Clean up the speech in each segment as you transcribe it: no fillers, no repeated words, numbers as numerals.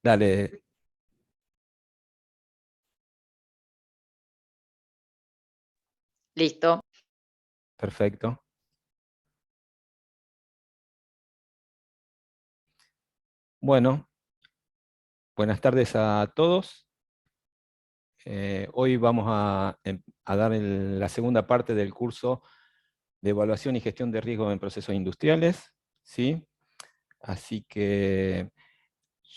Dale, Listo. perfecto. Bueno, buenas tardes a todos. Hoy vamos a dar la segunda parte del curso de evaluación y gestión de riesgos en procesos industriales, ¿sí? Así que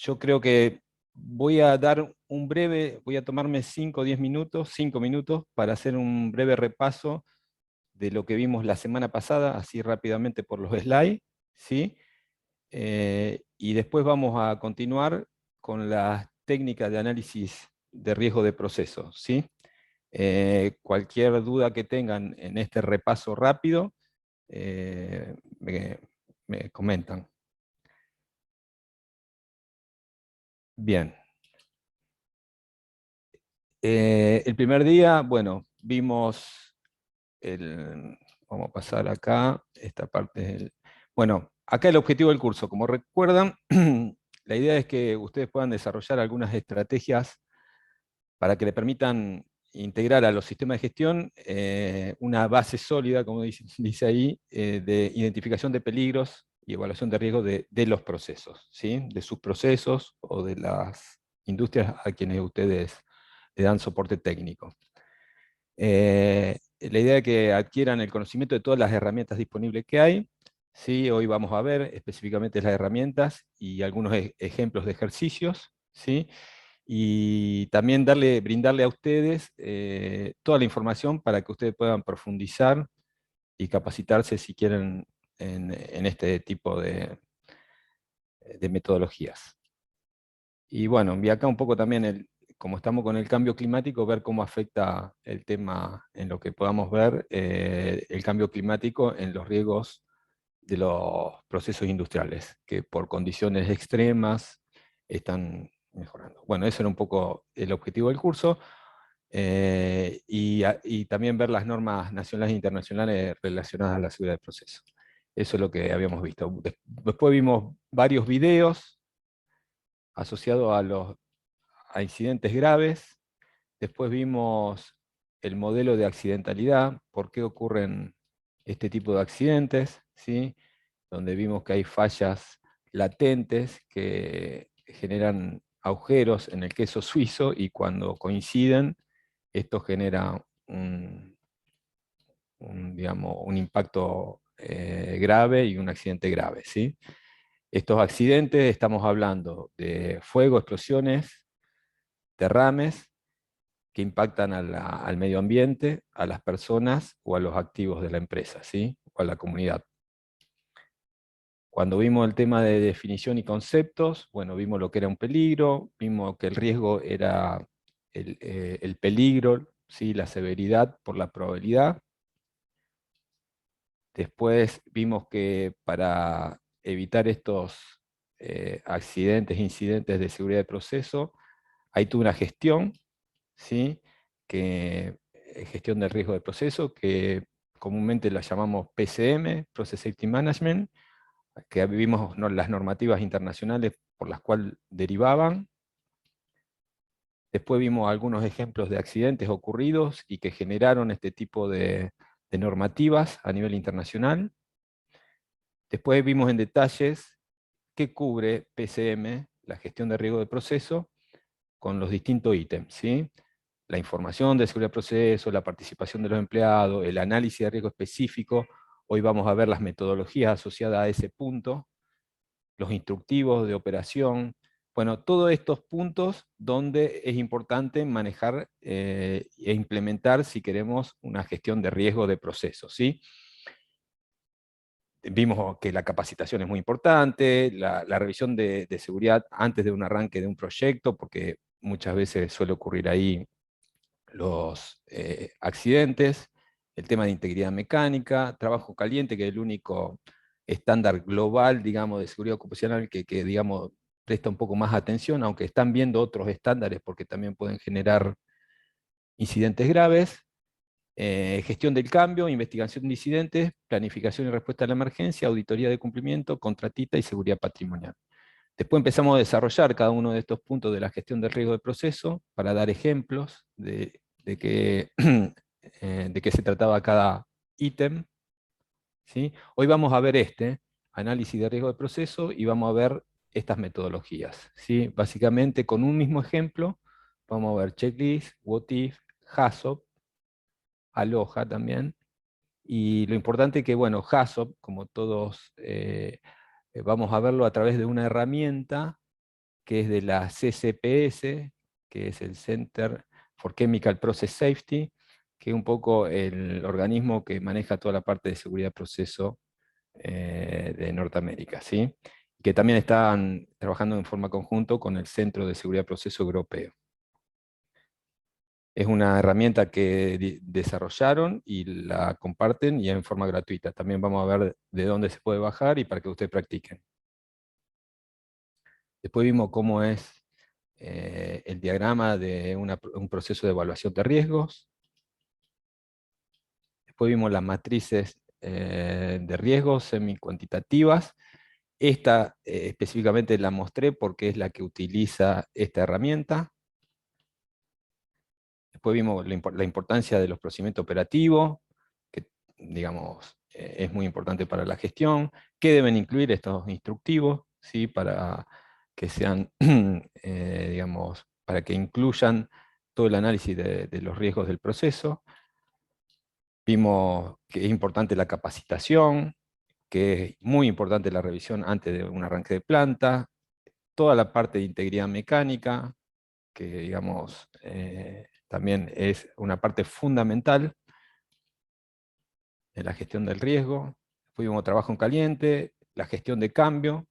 yo creo que voy a dar voy a tomarme 5 o 10 minutos, 5 minutos, para hacer un breve repaso de lo que vimos la semana pasada, así rápidamente por los slides, ¿sí? Y después vamos a continuar con las técnicas de análisis de riesgo de procesos, ¿sí? Cualquier duda que tengan en este repaso rápido, me comentan. Bien. El primer día, bueno, vimos vamos a pasar acá, esta parte bueno, acá el objetivo del curso, como recuerdan, la idea es que ustedes puedan desarrollar algunas estrategias para que le permitan integrar a los sistemas de gestión una base sólida, como dice ahí, de identificación de peligros y evaluación de riesgo de los procesos, ¿sí? De sus procesos o de las industrias a quienes ustedes le dan soporte técnico. La idea es que adquieran el conocimiento de todas las herramientas disponibles que hay. ¿Sí? Hoy vamos a ver específicamente las herramientas y algunos ejemplos de ejercicios, ¿sí? Y también brindarle a ustedes toda la información para que ustedes puedan profundizar y capacitarse si quieren en este tipo de metodologías. Y bueno, y acá un poco también, como estamos con el cambio climático, ver cómo afecta el tema en lo que podamos ver, el cambio climático en los riesgos de los procesos industriales, que por condiciones extremas están mejorando. Bueno, ese era un poco el objetivo del curso, y también ver las normas nacionales e internacionales relacionadas a la seguridad del proceso. Eso es lo que habíamos visto. Después vimos varios videos asociados a incidentes graves. Después vimos el modelo de accidentalidad, por qué ocurren este tipo de accidentes, ¿sí? Donde vimos que hay fallas latentes que generan agujeros en el queso suizo y cuando coinciden, esto genera digamos, un impacto grave y un accidente grave, ¿sí? Estos accidentes estamos hablando de fuego, explosiones, derrames, que impactan al medio ambiente, a las personas o a los activos de la empresa, ¿sí? O a la comunidad. Cuando vimos el tema de definición y conceptos, bueno, vimos lo que era un peligro, vimos que el riesgo era el peligro, ¿sí? La severidad por la probabilidad. Después vimos que para evitar estos accidentes, incidentes de seguridad de proceso, hay toda una gestión, ¿sí? Gestión del riesgo de proceso, que comúnmente la llamamos PCM, Process Safety Management, que vimos las normativas internacionales por las cuales derivaban. Después vimos algunos ejemplos de accidentes ocurridos y que generaron este tipo de normativas a nivel internacional. Después vimos en detalles qué cubre PCM, la gestión de riesgo de proceso, con los distintos ítems, ¿sí? La información de seguridad de proceso, la participación de los empleados, el análisis de riesgo específico. Hoy vamos a ver las metodologías asociadas a ese punto, los instructivos de operación. Bueno, todos estos puntos donde es importante manejar e implementar si queremos una gestión de riesgo de procesos, ¿sí? Vimos que la capacitación es muy importante, la revisión de seguridad antes de un arranque de un proyecto, porque muchas veces suele ocurrir ahí los accidentes, el tema de integridad mecánica, trabajo caliente, que es el único estándar global, digamos, de seguridad ocupacional que digamos, presta un poco más atención, aunque están viendo otros estándares porque también pueden generar incidentes graves. Gestión del cambio, investigación de incidentes, planificación y respuesta a la emergencia, auditoría de cumplimiento, contratista y seguridad patrimonial. Después empezamos a desarrollar cada uno de estos puntos de la gestión del riesgo de proceso para dar ejemplos de de qué se trataba cada ítem. ¿Sí? Hoy vamos a ver análisis de riesgo de proceso, y vamos a ver estas metodologías. ¿Sí? Básicamente, con un mismo ejemplo, vamos a ver checklist, what if, HACCP, Aloha también. Y lo importante es que, bueno, HACCP, como todos, vamos a verlo a través de una herramienta que es de la CCPS, que es el Center for Chemical Process Safety, que es un poco el organismo que maneja toda la parte de seguridad de proceso de Norteamérica, ¿sí? Que también están trabajando en forma conjunta con el Centro de Seguridad de Proceso Europeo. Es una herramienta que desarrollaron y la comparten, y en forma gratuita. También vamos a ver de dónde se puede bajar y para que ustedes practiquen. Después vimos cómo es el diagrama de un proceso de evaluación de riesgos. Después vimos las matrices de riesgos semi-cuantitativas. Esta específicamente la mostré porque es la que utiliza esta herramienta. Después vimos la importancia de los procedimientos operativos, que digamos, es muy importante para la gestión. ¿Qué deben incluir estos instructivos? ¿Sí? Para que sean, digamos, para que incluyan todo el análisis de los riesgos del proceso. Vimos que es importante la capacitación, que es muy importante la revisión antes de un arranque de planta, toda la parte de integridad mecánica, que digamos, también es una parte fundamental en la gestión del riesgo. Vimos trabajo en caliente, la gestión de cambio.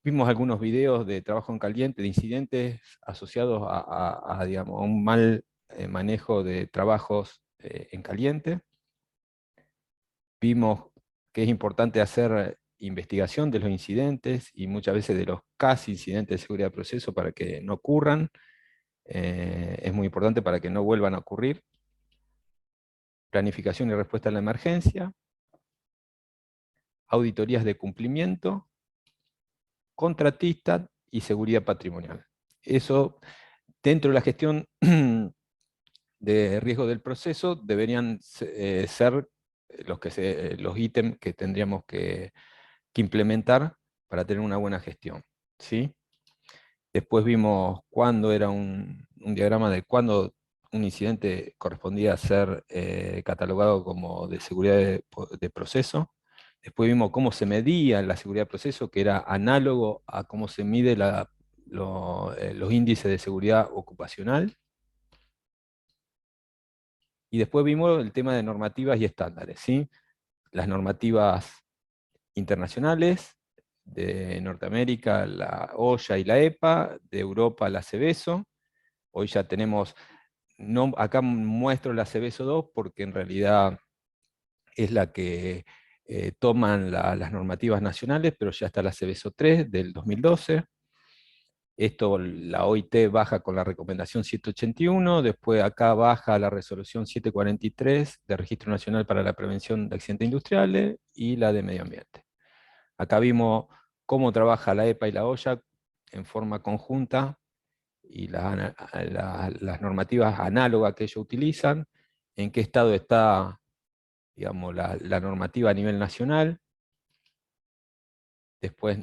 Vimos algunos videos de trabajo en caliente, de incidentes asociados digamos, a un mal manejo de trabajos en caliente. Vimos que es importante hacer investigación de los incidentes y muchas veces de los casi incidentes de seguridad de proceso para que no ocurran. Es muy importante para que no vuelvan a ocurrir. Planificación y respuesta a la emergencia. Auditorías de cumplimiento. Contratista y seguridad patrimonial. Eso, dentro de la gestión de riesgo del proceso, deberían ser los ítems que tendríamos que implementar para tener una buena gestión. ¿Sí? Después vimos cuándo era un diagrama de cuándo un incidente correspondía a ser catalogado como de seguridad de proceso. Después vimos cómo se medía la seguridad de proceso, que era análogo a cómo se mide los índices de seguridad ocupacional. Y después vimos el tema de normativas y estándares, ¿sí? Las normativas internacionales, de Norteamérica, la OSHA y la EPA, de Europa, la Seveso. Hoy ya tenemos, no, acá muestro la Seveso 2 porque en realidad es la que toman las normativas nacionales, pero ya está la Seveso 3 del 2012. Esto la OIT baja con la recomendación 181, después acá baja la resolución 743 de Registro Nacional para la Prevención de Accidentes Industriales y la de Medio Ambiente. Acá vimos cómo trabaja la EPA y la OSHA en forma conjunta y las normativas análogas que ellos utilizan, en qué estado está, digamos, la normativa a nivel nacional. Después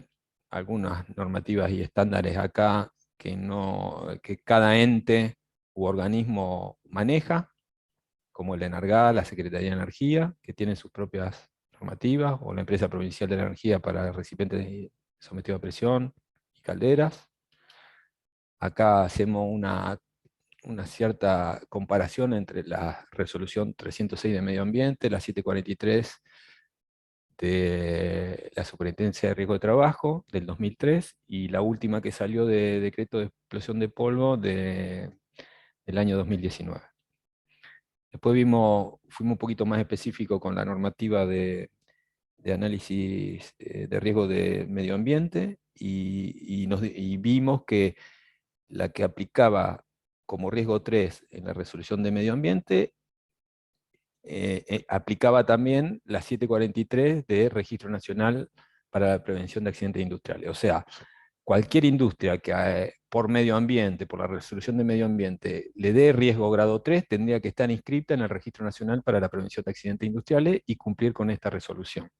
algunas normativas y estándares acá que cada ente u organismo maneja, como el ENARGA, la Secretaría de Energía, que tienen sus propias normativas, o la Empresa Provincial de Energía para recipientes sometidos a presión y calderas. Acá hacemos una cierta comparación entre la resolución 306 de Medio Ambiente, la 743 de la Superintendencia de Riesgo de Trabajo del 2003, y la última que salió de decreto de explosión de polvo del año 2019. Después fuimos un poquito más específicos con la normativa de análisis de riesgo de medio ambiente, y vimos que la que aplicaba como riesgo 3 en la resolución de medio ambiente aplicaba también la 743 de Registro Nacional para la prevención de accidentes industriales. O sea, cualquier industria que por medio ambiente, por la resolución de medio ambiente, le dé riesgo grado 3, tendría que estar inscrita en el Registro Nacional para la Prevención de Accidentes Industriales y cumplir con esta resolución.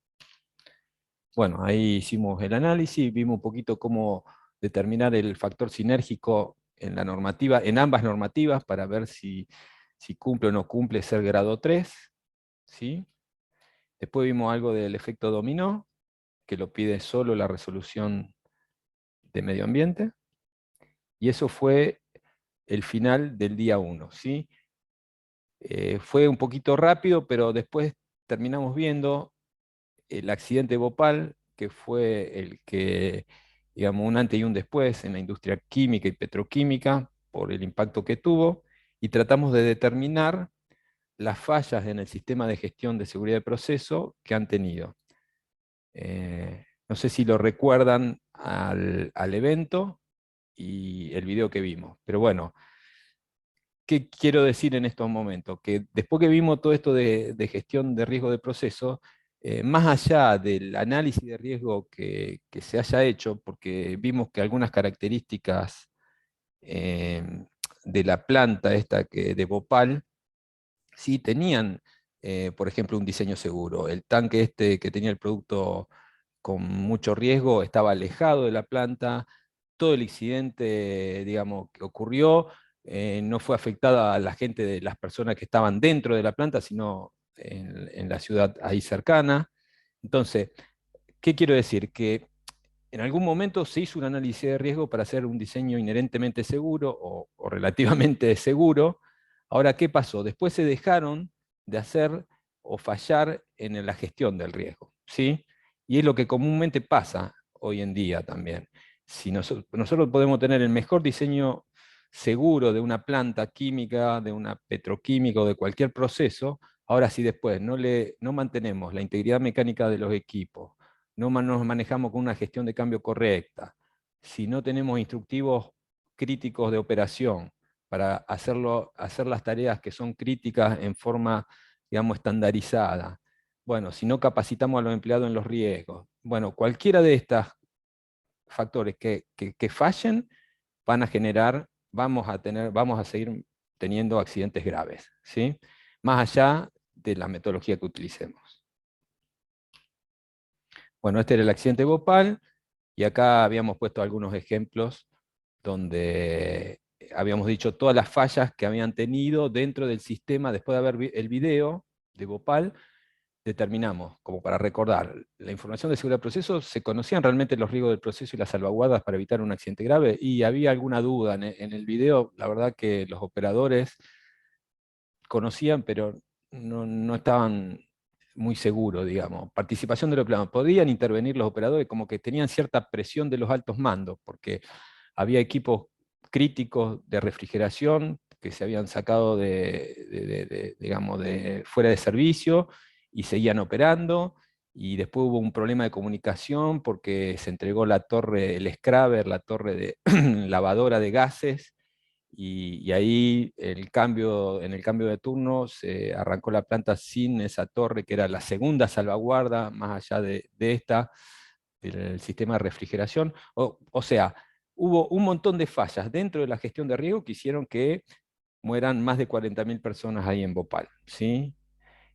Bueno, ahí hicimos el análisis, vimos un poquito cómo determinar el factor sinérgico en la normativa, en ambas normativas, para ver si cumple o no cumple ser grado 3, ¿sí? Después vimos algo del efecto dominó, que lo pide solo la resolución de medio ambiente, y eso fue el final del día 1, ¿sí? Fue un poquito rápido, pero después terminamos viendo el accidente de Bhopal, que fue el que, digamos, un antes y un después en la industria química y petroquímica, por el impacto que tuvo, y tratamos de determinar las fallas en el sistema de gestión de seguridad de proceso que han tenido. No sé si lo recuerdan al evento y el video que vimos, pero bueno, ¿qué quiero decir en estos momentos? Que después que vimos todo esto de gestión de riesgo de proceso, más allá del análisis de riesgo que se haya hecho, porque vimos que algunas características eh, de la planta esta de Bhopal, sí tenían, por ejemplo, un diseño seguro. El tanque este que tenía el producto con mucho riesgo estaba alejado de la planta, todo el incidente, digamos, que ocurrió, no fue afectada a la gente de las personas que estaban dentro de la planta, sino en la ciudad ahí cercana. Entonces, ¿qué quiero decir? Que en algún momento se hizo un análisis de riesgo para hacer un diseño inherentemente seguro o relativamente seguro. Ahora, ¿qué pasó? Después se dejaron de hacer o fallar en la gestión del riesgo, ¿sí? Y es lo que comúnmente pasa hoy en día también. Si nosotros podemos tener el mejor diseño seguro de una planta química, de una petroquímica o de cualquier proceso, ahora si después no mantenemos la integridad mecánica de los equipos, no nos manejamos con una gestión de cambio correcta, si no tenemos instructivos críticos de operación para hacer las tareas que son críticas en forma, digamos, estandarizada, bueno, si no capacitamos a los empleados en los riesgos, bueno, cualquiera de estos factores que fallen van a generar, vamos a seguir teniendo accidentes graves, ¿sí? Más allá de la metodología que utilicemos. Bueno, este era el accidente de Bhopal, y acá habíamos puesto algunos ejemplos donde habíamos dicho todas las fallas que habían tenido dentro del sistema. Después de ver el video de Bhopal, determinamos, como para recordar, la información de seguridad del proceso, ¿se conocían realmente los riesgos del proceso y las salvaguardas para evitar un accidente grave? Y había alguna duda en el video, la verdad que los operadores conocían, pero no estaban muy seguros, digamos. Participación de los empleados. Podían intervenir los operadores, como que tenían cierta presión de los altos mandos, porque había equipos críticos de refrigeración que se habían sacado digamos, de fuera de servicio y seguían operando. Y después hubo un problema de comunicación porque se entregó la torre, el scrubber, la torre de lavadora de gases, y ahí en el cambio de turno se arrancó la planta sin esa torre, que era la segunda salvaguarda, más allá de esta, del sistema de refrigeración. O sea, hubo un montón de fallas dentro de la gestión de riesgo que hicieron que mueran más de 40.000 personas ahí en Bhopal, ¿sí?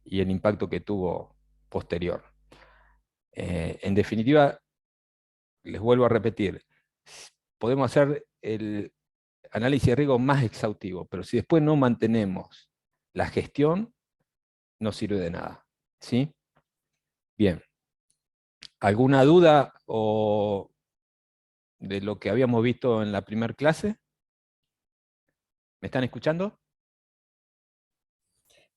Y el impacto que tuvo posterior. En definitiva, les vuelvo a repetir, podemos hacer el análisis de riesgo más exhaustivo, pero si después no mantenemos la gestión, no sirve de nada, ¿sí? Bien. ¿Alguna duda de lo que habíamos visto en la primera clase? ¿Me están escuchando?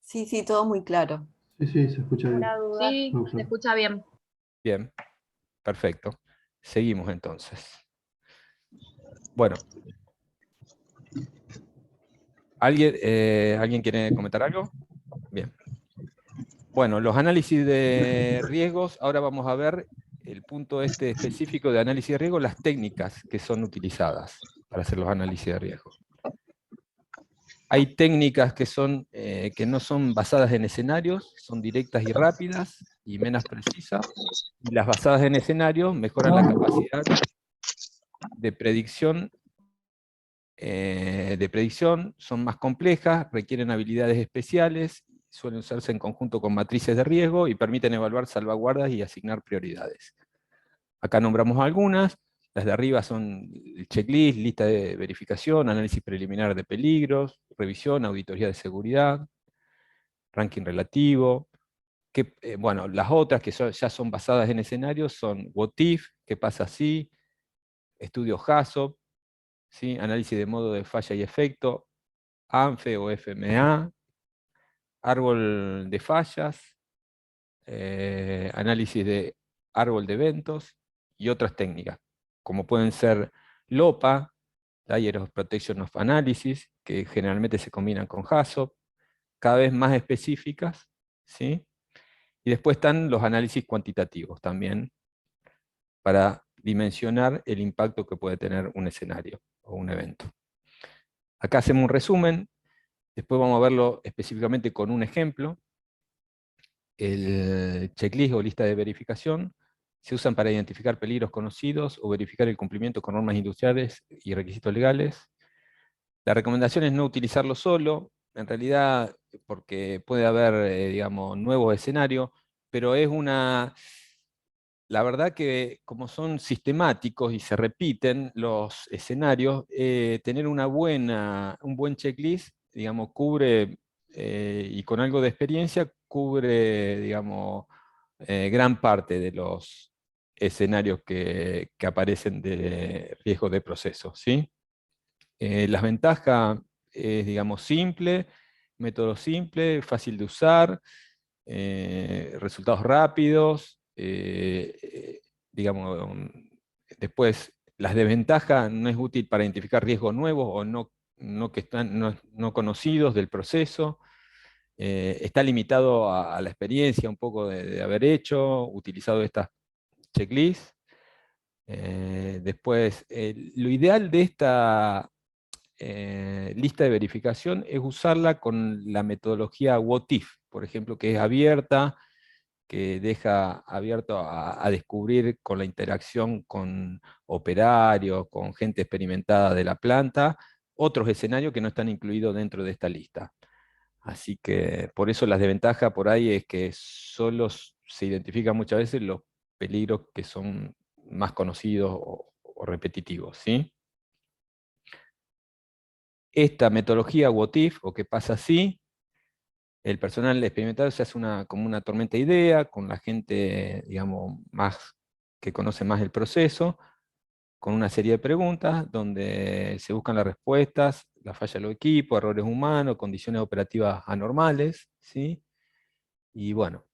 Sí, sí, todo muy claro. Sí, sí, se escucha bien. Sí, se escucha bien. Bien, perfecto. Seguimos entonces. Bueno. ¿Alguien quiere comentar algo? Bien. Bueno, los análisis de riesgos, ahora vamos a ver el punto este específico de análisis de riesgo, las técnicas que son utilizadas para hacer los análisis de riesgo. Hay técnicas que no son basadas en escenarios, son directas y rápidas y menos precisas. Y las basadas en escenarios mejoran la capacidad de predicción, son más complejas, requieren habilidades especiales, suelen usarse en conjunto con matrices de riesgo y permiten evaluar salvaguardas y asignar prioridades. Acá nombramos algunas. Las de arriba son el checklist, lista de verificación, análisis preliminar de peligros, revisión, auditoría de seguridad, ranking relativo. Bueno, las otras que ya son basadas en escenarios son What If, qué pasa si, estudio HAZOP, ¿sí? Análisis de modo de falla y efecto, ANFE o FMA, árbol de fallas, análisis de árbol de eventos y otras técnicas, como pueden ser LOPA, Layer of Protection of Analysis, que generalmente se combinan con HAZOP, cada vez más específicas, ¿sí? Y después están los análisis cuantitativos también, para dimensionar el impacto que puede tener un escenario o un evento. Acá hacemos un resumen, después vamos a verlo específicamente con un ejemplo. El checklist o lista de verificación se usan para identificar peligros conocidos o verificar el cumplimiento con normas industriales y requisitos legales. La recomendación es no utilizarlo solo, en realidad porque puede haber, digamos, nuevos escenarios, pero es la verdad que como son sistemáticos y se repiten los escenarios, tener un buen checklist, digamos, cubre, y con algo de experiencia, cubre, digamos, gran parte de los escenarios que aparecen de riesgo de proceso, ¿sí? Las ventajas es, digamos, simple, método simple, fácil de usar, resultados rápidos, digamos, después las desventajas: no es útil para identificar riesgos nuevos o no que están no conocidos del proceso, está limitado a la experiencia un poco de haber utilizado estas checklists. Después, lo ideal de esta lista de verificación es usarla con la metodología What If, por ejemplo, que es abierta, que deja abierto a descubrir con la interacción con operarios, con gente experimentada de la planta, otros escenarios que no están incluidos dentro de esta lista. Así que por eso las desventajas por ahí es que solo se identifican muchas veces los peligros que son más conocidos o repetitivos, ¿sí? Esta metodología What If, o qué pasa si, el personal experimentado se hace como una tormenta de idea, con la gente, digamos, que conoce más el proceso, con una serie de preguntas, donde se buscan las respuestas, la falla de los equipos, errores humanos, condiciones operativas anormales, ¿sí? Y bueno,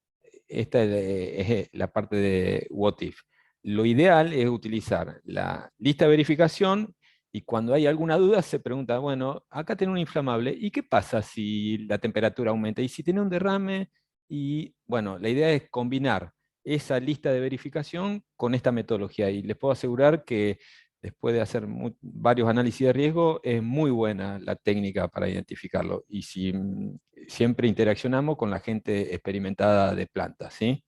esta es la parte de What If. Lo ideal es utilizar la lista de verificación, y cuando hay alguna duda se pregunta, bueno, acá tengo un inflamable, ¿y qué pasa si la temperatura aumenta? ¿Y si tiene un derrame? Y bueno, la idea es combinar esa lista de verificación con esta metodología, y les puedo asegurar que después de hacer varios análisis de riesgo, es muy buena la técnica para identificarlo. Y si siempre interaccionamos con la gente experimentada de plantas, ¿sí?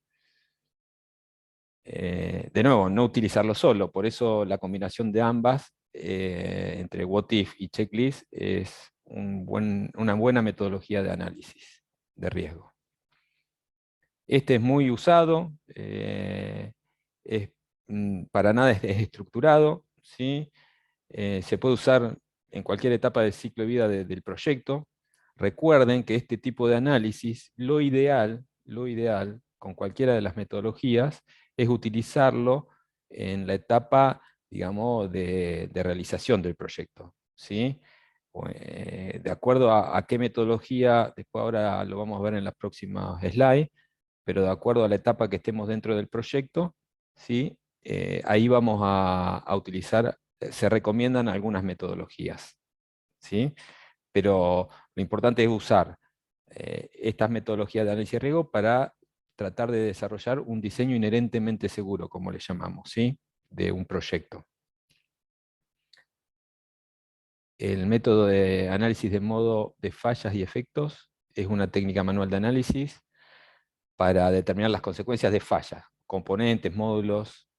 De nuevo, no utilizarlo solo, por eso la combinación de ambas, entre What If y Checklist, es una buena metodología de análisis de riesgo. Este es muy usado, para nada es estructurado, ¿sí? Se puede usar en cualquier etapa del ciclo de vida del proyecto. Recuerden que este tipo de análisis, lo ideal, con cualquiera de las metodologías, es utilizarlo en la etapa, digamos, de realización del proyecto, ¿sí? De acuerdo a qué metodología, después ahora lo vamos a ver en las próximas slides, pero de acuerdo a la etapa que estemos dentro del proyecto, ¿sí? Ahí vamos a utilizar, se recomiendan algunas metodologías, ¿sí? Pero lo importante es usar estas metodologías de análisis de riesgo para tratar de desarrollar un diseño inherentemente seguro, como le llamamos, ¿sí? De un proyecto. El método de análisis de modo de fallas y efectos es una técnica manual de análisis para determinar las consecuencias de fallas. componentes, módulos,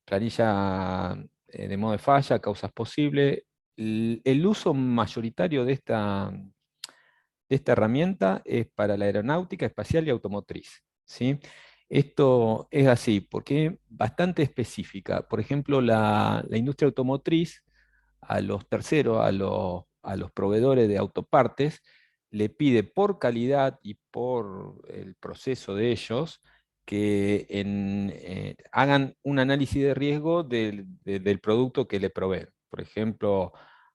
planilla de modo de falla, causas posibles. El uso mayoritario de esta herramienta es para la aeronáutica, espacial y automotriz, ¿sí? Esto es así, porque es bastante específica. Por ejemplo, la industria automotriz, a los terceros, a los proveedores de autopartes, le pide por calidad y por el proceso de ellos que hagan un análisis de riesgo del producto que le proveen. Por ejemplo,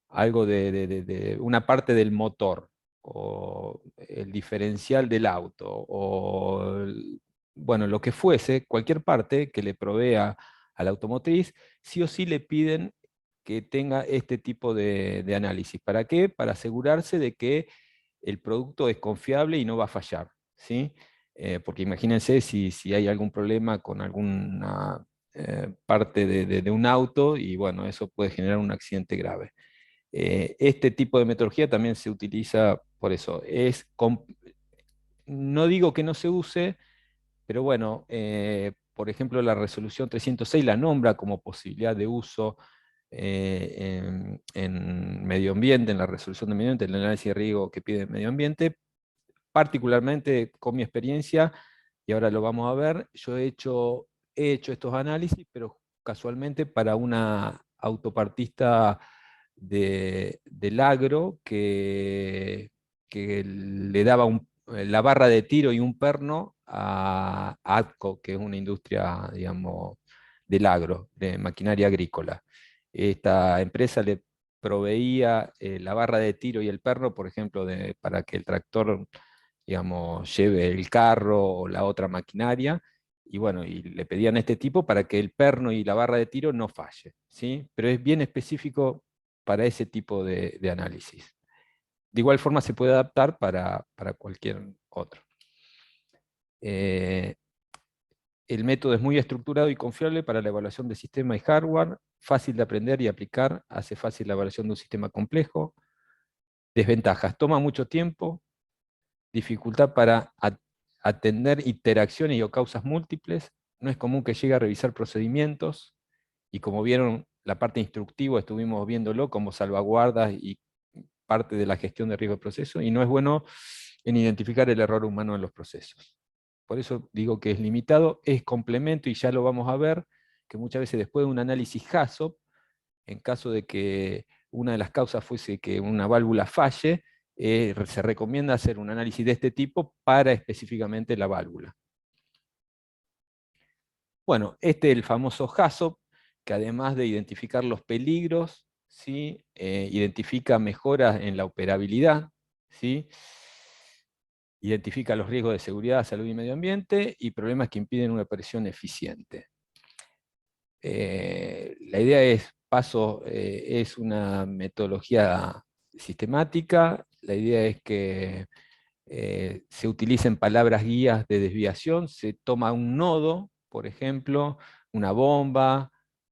algo de una parte del motor, o el diferencial del auto, o bueno, lo que fuese, cualquier parte que le provea a la automotriz, sí o sí le piden que tenga este tipo de análisis. ¿Para qué? Para asegurarse de que el producto es confiable y no va a fallar, ¿sí? Porque imagínense si hay algún problema con alguna parte de un auto, y bueno, eso puede generar un accidente grave. Este tipo de metodología también se utiliza por eso. No digo que no se use, pero bueno, por ejemplo, la resolución 306 la nombra como posibilidad de uso en medio ambiente, en la resolución de medio ambiente, en el análisis de riesgo que pide medio ambiente. Particularmente con mi experiencia, y ahora lo vamos a ver, yo he hecho estos análisis, pero casualmente para una autopartista del agro que le daba la barra de tiro y un perno a ATCO, que es una industria, digamos, del agro, de maquinaria agrícola. Esta empresa le proveía la barra de tiro y el perno, por ejemplo, para que el tractor, digamos, lleve el carro o la otra maquinaria, y bueno, y le pedían este tipo para que el perno y la barra de tiro no falle, ¿sí? Pero es bien específico para ese tipo de análisis. De igual forma se puede adaptar para cualquier otro. El método es muy estructurado y confiable para la evaluación de sistema y hardware, fácil de aprender y aplicar, hace fácil la evaluación de un sistema complejo. Desventajas: toma mucho tiempo, dificultad para atender interacciones o causas múltiples, no es común que llegue a revisar procedimientos, y como vieron, la parte instructiva estuvimos viéndolo como salvaguardas y parte de la gestión de riesgo de proceso, y no es bueno en identificar el error humano en los procesos. Por eso digo que es limitado, es complemento, y ya lo vamos a ver, que muchas veces después de un análisis HAZOP, en caso de que una de las causas fuese que una válvula falle, se recomienda hacer un análisis de este tipo para específicamente la válvula. Bueno, este es el famoso HAZOP, que además de identificar los peligros, ¿sí? Identifica mejoras en la operabilidad, ¿sí? Identifica los riesgos de seguridad, salud y medio ambiente, y problemas que impiden una operación eficiente. La idea es una metodología sistemática. La idea es que se utilicen palabras guías de desviación, se toma un nodo, por ejemplo, una bomba,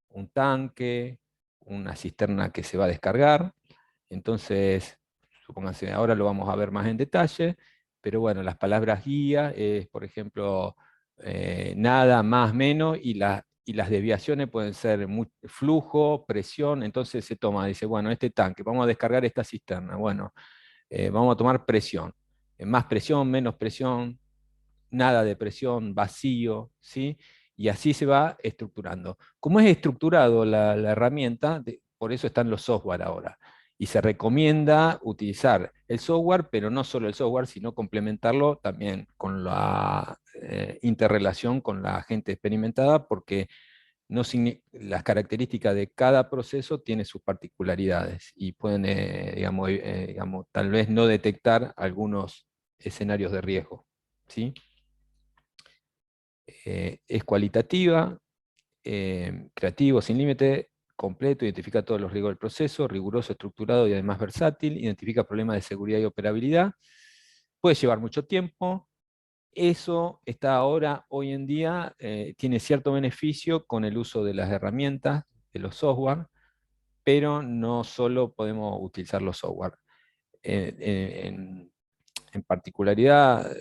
un tanque, una cisterna que se va a descargar. Entonces, supónganse, ahora lo vamos a ver más en detalle, pero bueno, las palabras guía es, por ejemplo, nada, más, menos, y las desviaciones pueden ser flujo, presión. Entonces se toma, dice, bueno, este tanque, vamos a descargar esta cisterna, bueno, vamos a tomar presión, más presión, menos presión, nada de presión, vacío, ¿sí? Y así se va estructurando. Como es estructurado la herramienta, por eso están los software ahora. Y se recomienda utilizar el software, pero no solo el software, sino complementarlo también con la interrelación con la gente experimentada, porque las características de cada proceso tienen sus particularidades y pueden, digamos, tal vez no detectar algunos escenarios de riesgo, ¿sí? Es cualitativa, creativo, sin límite, completo, identifica todos los riesgos del proceso, riguroso, estructurado y además versátil, identifica problemas de seguridad y operabilidad, puede llevar mucho tiempo. Eso está ahora, hoy en día, tiene cierto beneficio con el uso de las herramientas, de los software, pero no solo podemos utilizar los software. En particularidad,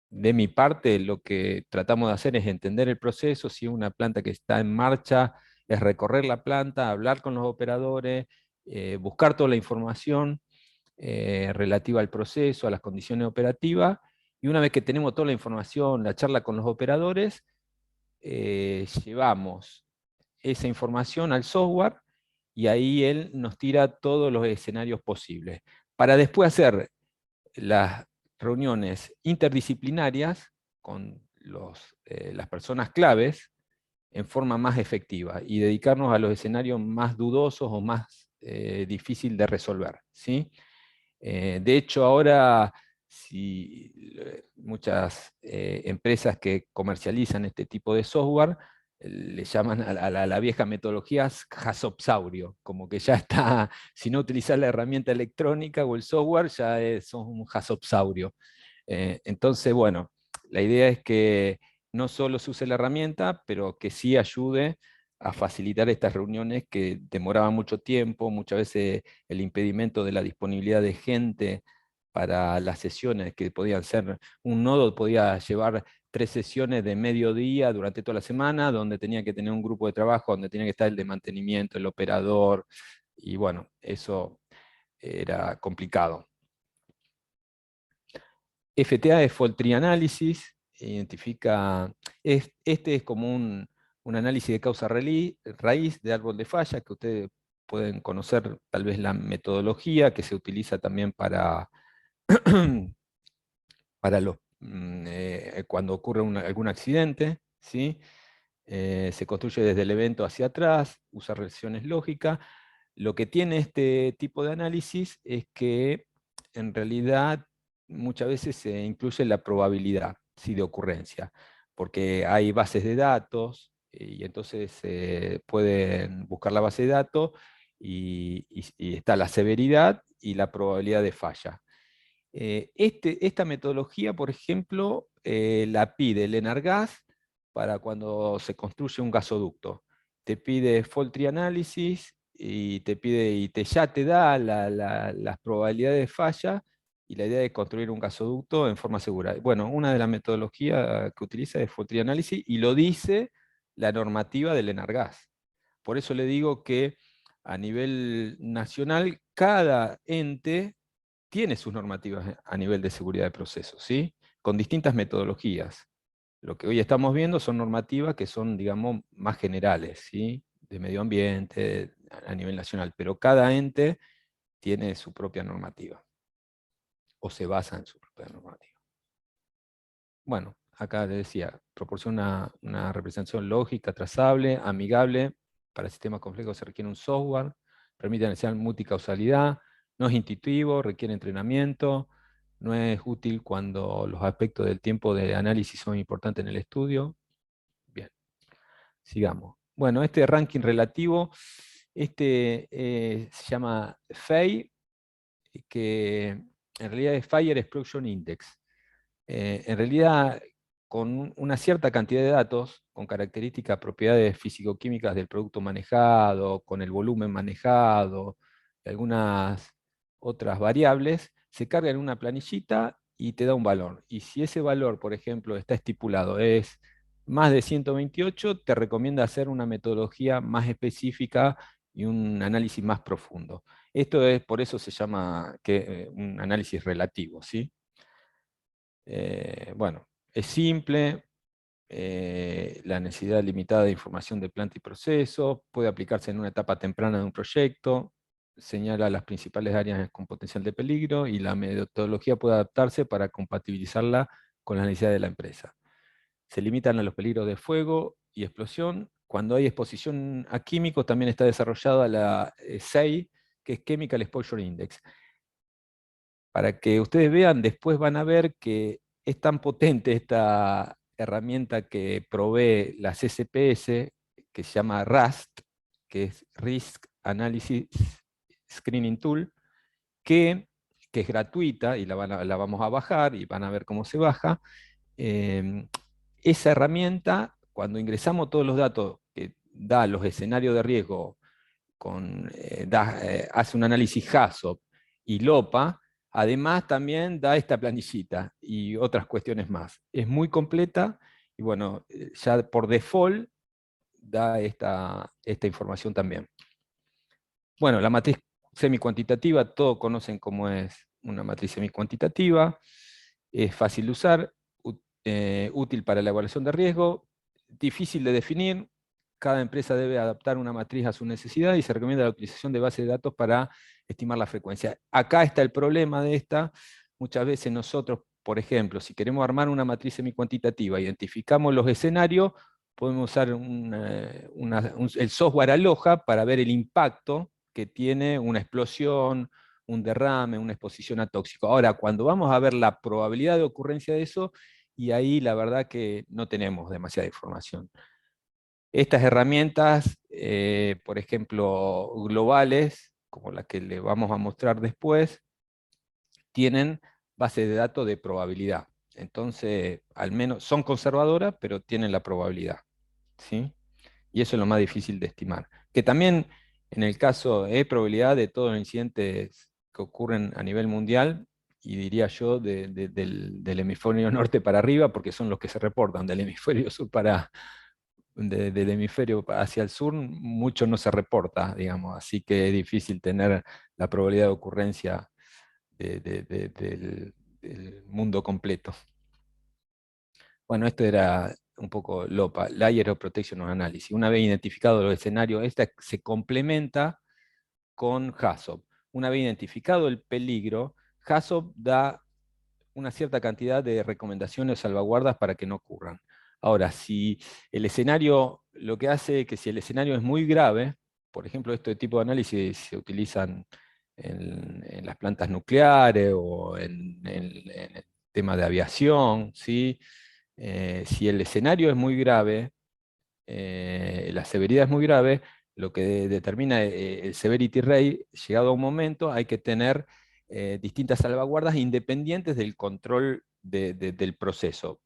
de mi parte, lo que tratamos de hacer es entender el proceso. Si una planta que está en marcha, es recorrer la planta, hablar con los operadores, buscar toda la información relativa al proceso, a las condiciones operativas, y una vez que tenemos toda la información, la charla con los operadores, llevamos esa información al software y ahí él nos tira todos los escenarios posibles, para después hacer las reuniones interdisciplinarias con las personas claves en forma más efectiva y dedicarnos a los escenarios más dudosos o más difícil de resolver, ¿sí? De hecho, ahora muchas empresas que comercializan este tipo de software le llaman a la vieja metodología jasopsaurio, como que ya está, si no utilizar la herramienta electrónica o el software, ya son un jasopsaurio. Entonces, bueno, la idea es que no solo se use la herramienta, pero que sí ayude a facilitar estas reuniones que demoraban mucho tiempo, muchas veces el impedimento de la disponibilidad de gente para las sesiones, que podían ser, un nodo podía llevar 3 sesiones de mediodía durante toda la semana, donde tenía que tener un grupo de trabajo, donde tenía que estar el de mantenimiento, el operador, y bueno, eso era complicado. FTA es Fault Tree Analysis, identifica, este es como un análisis de causa raíz de árbol de falla, que ustedes pueden conocer tal vez la metodología que se utiliza también para, cuando ocurre algún accidente, ¿sí? Se construye desde el evento hacia atrás, usa regresiones lógicas. Lo que tiene este tipo de análisis es que en realidad muchas veces se incluye la probabilidad, ¿sí?, de ocurrencia, porque hay bases de datos y entonces pueden buscar la base de datos y está la severidad y la probabilidad de falla. Esta metodología, por ejemplo, la pide el ENARGAS para cuando se construye un gasoducto. Te pide fault tree analysis y ya te da las probabilidades de falla y la idea de construir un gasoducto en forma segura. Bueno, una de las metodologías que utiliza es fault tree analysis y lo dice la normativa del ENARGAS. Por eso le digo que a nivel nacional, cada ente tiene sus normativas a nivel de seguridad de procesos, ¿sí? Con distintas metodologías. Lo que hoy estamos viendo son normativas que son, digamos, más generales, ¿sí? De medio ambiente, a nivel nacional, pero cada ente tiene su propia normativa, o se basa en su propia normativa. Bueno, acá les decía, proporciona una representación lógica, trazable, amigable. Para sistemas complejos se requiere un software, permite analizar multicausalidad, no es intuitivo, requiere entrenamiento, no es útil cuando los aspectos del tiempo de análisis son importantes en el estudio. Bien, sigamos. Bueno, este ranking relativo, se llama FEI, que en realidad es Fire Explosion Index. En realidad, con una cierta cantidad de datos, con características, propiedades físico-químicas del producto manejado, con el volumen manejado, y algunas otras variables, se carga en una planillita y te da un valor. Y si ese valor, por ejemplo, está estipulado, es más de 128, te recomienda hacer una metodología más específica y un análisis más profundo. Esto es, por eso se llama un análisis relativo, ¿sí? Bueno, es simple, la necesidad limitada de información de planta y proceso, puede aplicarse en una etapa temprana de un proyecto, señala las principales áreas con potencial de peligro y la metodología puede adaptarse para compatibilizarla con las necesidades de la empresa. Se limitan a los peligros de fuego y explosión. Cuando hay exposición a químicos también está desarrollada la SEI, que es Chemical Exposure Index. Para que ustedes vean, después van a ver que es tan potente esta herramienta que provee la CCPS, que se llama RAST, que es Risk Analysis Screening Tool, que es gratuita y la vamos a bajar y van a ver cómo se baja. Esa herramienta, cuando ingresamos todos los datos que da los escenarios de riesgo, hace un análisis HAZOP y LOPA, Además también da esta planillita y otras cuestiones más. Es muy completa y bueno, ya por default da esta información también. Bueno, la matriz semicuantitativa, todos conocen cómo es una matriz semicuantitativa, es fácil de usar, útil para la evaluación de riesgo, difícil de definir, cada empresa debe adaptar una matriz a su necesidad y se recomienda la utilización de bases de datos para estimar la frecuencia. Acá está el problema de esta, muchas veces nosotros, por ejemplo, si queremos armar una matriz semicuantitativa, identificamos los escenarios, podemos usar el software Aloha para ver el impacto que tiene una explosión, un derrame, una exposición a tóxico. Ahora, cuando vamos a ver la probabilidad de ocurrencia de eso, y ahí la verdad que no tenemos demasiada información. Estas herramientas, por ejemplo, globales, como la que le vamos a mostrar después, tienen bases de datos de probabilidad. Entonces, al menos son conservadoras, pero tienen la probabilidad, ¿sí? Y eso es lo más difícil de estimar. Que también, en el caso, es probabilidad de todos los incidentes que ocurren a nivel mundial, y diría yo, del hemisferio norte para arriba, porque son los que se reportan, del hemisferio sur del hemisferio hacia el sur, mucho no se reporta, digamos, así que es difícil tener la probabilidad de ocurrencia del mundo completo. Bueno, esto era un poco LOPA, Layer of Protection of Analysis. Una vez identificado los escenarios, esta se complementa con HAZOP. Una vez identificado el peligro, HAZOP da una cierta cantidad de recomendaciones o salvaguardas para que no ocurran. Ahora, si el escenario, lo que hace es que si el escenario es muy grave, por ejemplo, este tipo de análisis se utilizan en las plantas nucleares o en el tema de aviación, ¿sí? Si el escenario es muy grave, la severidad es muy grave, lo que determina el severity rate, llegado a un momento, hay que tener distintas salvaguardas independientes del control del proceso.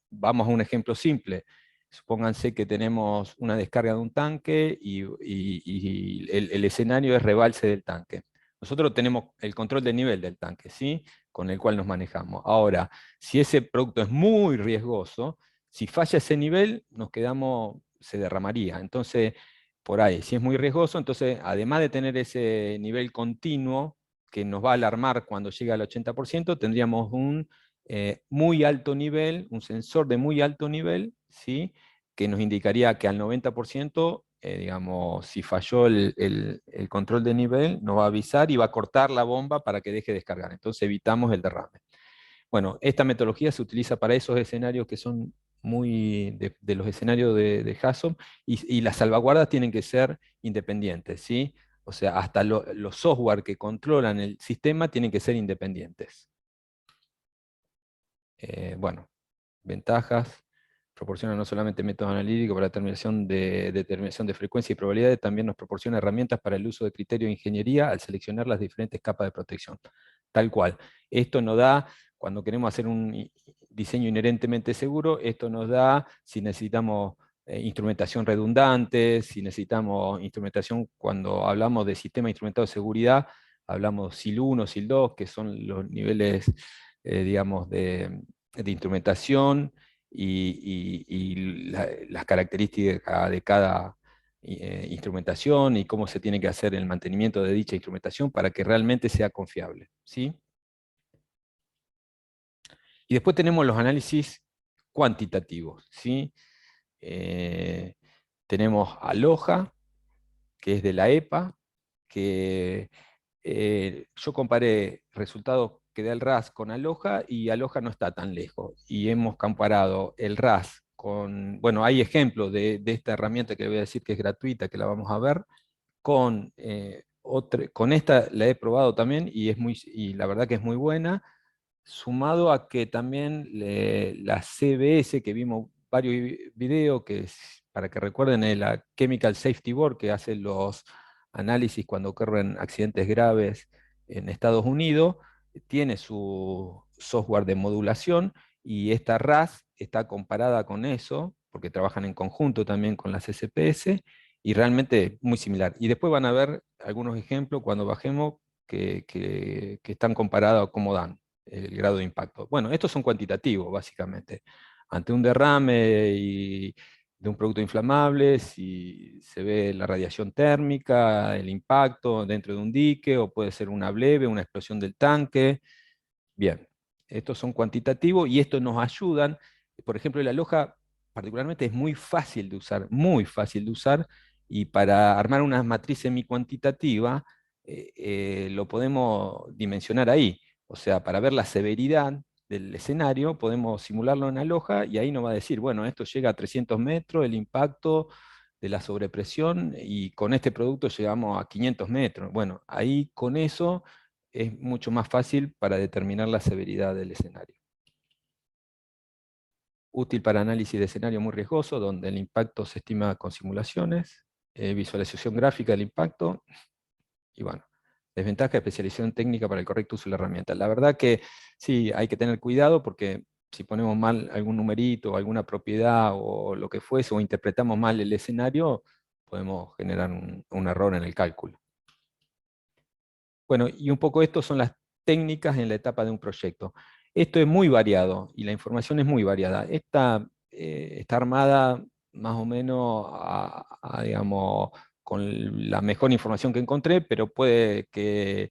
Vamos a un ejemplo simple. Supónganse que tenemos una descarga de un tanque y el escenario es rebalse del tanque. Nosotros tenemos el control del nivel del tanque, ¿sí? Con el cual nos manejamos. Ahora, si ese producto es muy riesgoso, si falla ese nivel, nos quedamos, se derramaría. Entonces, por ahí, si es muy riesgoso, entonces, además de tener ese nivel continuo que nos va a alarmar cuando llega al 80%, tendríamos un muy alto nivel, un sensor de muy alto nivel, ¿sí? Que nos indicaría que al 90%, digamos, si falló el control de nivel, nos va a avisar y va a cortar la bomba para que deje de descargar. Entonces evitamos el derrame. Bueno, esta metodología se utiliza para esos escenarios que son muy de los escenarios de HAZOP, y las salvaguardas tienen que ser independientes, ¿sí? O sea, hasta los software que controlan el sistema tienen que ser independientes. Bueno, ventajas. Proporciona no solamente métodos analíticos para determinación de frecuencia y probabilidades, también nos proporciona herramientas para el uso de criterios de ingeniería al seleccionar las diferentes capas de protección. Tal cual. Esto nos da, cuando queremos hacer un diseño inherentemente seguro, esto nos da si necesitamos instrumentación redundante, si necesitamos instrumentación, cuando hablamos de sistema instrumentado de seguridad, hablamos SIL 1, SIL 2, que son los niveles, digamos, de instrumentación y las características de cada instrumentación y cómo se tiene que hacer el mantenimiento de dicha instrumentación para que realmente sea confiable, ¿sí? Y después tenemos los análisis cuantitativos, ¿sí? Tenemos Aloha, que es de la EPA, que yo comparé resultados que da el RAS con Aloha, y Aloha no está tan lejos. Y hemos comparado el RAS con, bueno, hay ejemplos de esta herramienta que le voy a decir que es gratuita, que la vamos a ver, con esta la he probado también y la verdad que es muy buena, sumado a que también la CBS, que vimos varios videos, que para que recuerden, la Chemical Safety Board, que hace los análisis cuando ocurren accidentes graves en Estados Unidos, tiene su software de modulación, y esta RAS está comparada con eso, porque trabajan en conjunto también con las SPS, y realmente muy similar. Y después van a ver algunos ejemplos cuando bajemos, que están comparados a cómo dan el grado de impacto. Bueno, estos son cuantitativos, básicamente. Ante un derrame de un producto inflamable, si se ve la radiación térmica, el impacto dentro de un dique, o puede ser una bleve, una explosión del tanque. Bien, estos son cuantitativos y estos nos ayudan. Por ejemplo, la loja particularmente es muy fácil de usar, muy fácil de usar, y para armar una matriz semi-cuantitativa lo podemos dimensionar ahí. O sea, para ver la severidad del escenario, podemos simularlo en una loja y ahí nos va a decir, bueno, esto llega a 300 metros, el impacto de la sobrepresión, y con este producto llegamos a 500 metros. Bueno, ahí con eso es mucho más fácil para determinar la severidad del escenario. Útil para análisis de escenario muy riesgoso, donde el impacto se estima con simulaciones, visualización gráfica del impacto, y bueno, desventaja, especialización técnica para el correcto uso de la herramienta. La verdad que sí, hay que tener cuidado porque si ponemos mal algún numerito, alguna propiedad o lo que fuese, o interpretamos mal el escenario, podemos generar un error en el cálculo. Bueno, y un poco esto son las técnicas en la etapa de un proyecto. Esto es muy variado y la información es muy variada. Esta está armada más o menos digamos, con la mejor información que encontré, pero puede que,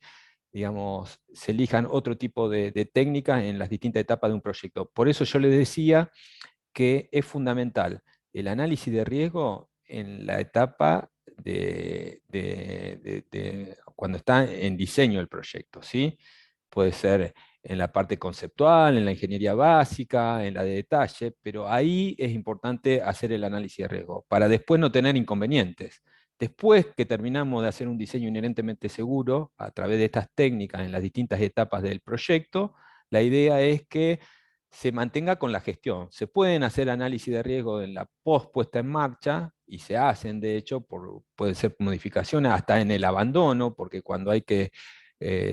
digamos, se elijan otro tipo de técnicas en las distintas etapas de un proyecto. Por eso yo les decía que es fundamental el análisis de riesgo en la etapa cuando está en diseño el proyecto, ¿sí? Puede ser en la parte conceptual, en la ingeniería básica, en la de detalle, pero ahí es importante hacer el análisis de riesgo, para después no tener inconvenientes. Después que terminamos de hacer un diseño inherentemente seguro, a través de estas técnicas en las distintas etapas del proyecto, la idea es que se mantenga con la gestión. Se pueden hacer análisis de riesgo en la post puesta en marcha, y se hacen, de hecho, pueden ser modificaciones hasta en el abandono, porque cuando hay que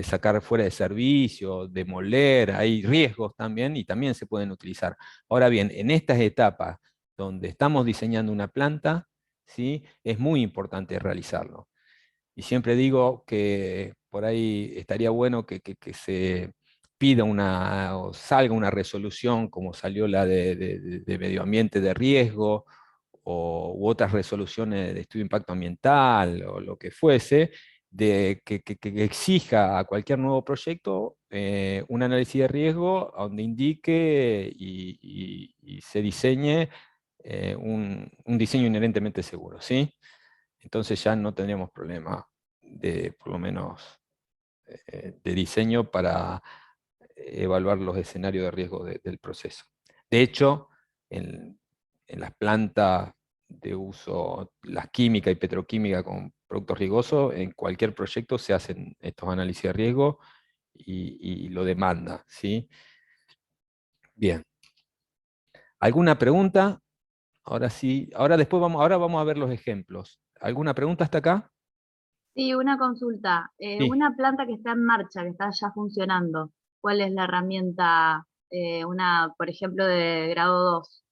sacar fuera de servicio, demoler, hay riesgos también, y también se pueden utilizar. Ahora bien, en estas etapas donde estamos diseñando una planta, ¿sí?, es muy importante realizarlo. Y siempre digo que por ahí estaría bueno que se pida o salga una resolución, como salió la de medio ambiente de riesgo, u otras resoluciones de estudio de impacto ambiental, o lo que fuese, que exija a cualquier nuevo proyecto un análisis de riesgo donde indique y se diseñe un diseño inherentemente seguro, ¿sí? Entonces ya no tendríamos problema por lo menos, de diseño para evaluar los escenarios de riesgo del proceso. De hecho, en las plantas de uso, las química y petroquímica con productos riesgosos, en cualquier proyecto se hacen estos análisis de riesgo y lo demanda, ¿sí? Bien. ¿Alguna pregunta? Ahora sí, ahora vamos a ver los ejemplos. ¿Alguna pregunta hasta acá? Sí, una consulta. Sí. Una planta que está en marcha, que está ya funcionando, ¿cuál es la herramienta, una, por ejemplo, de grado 2?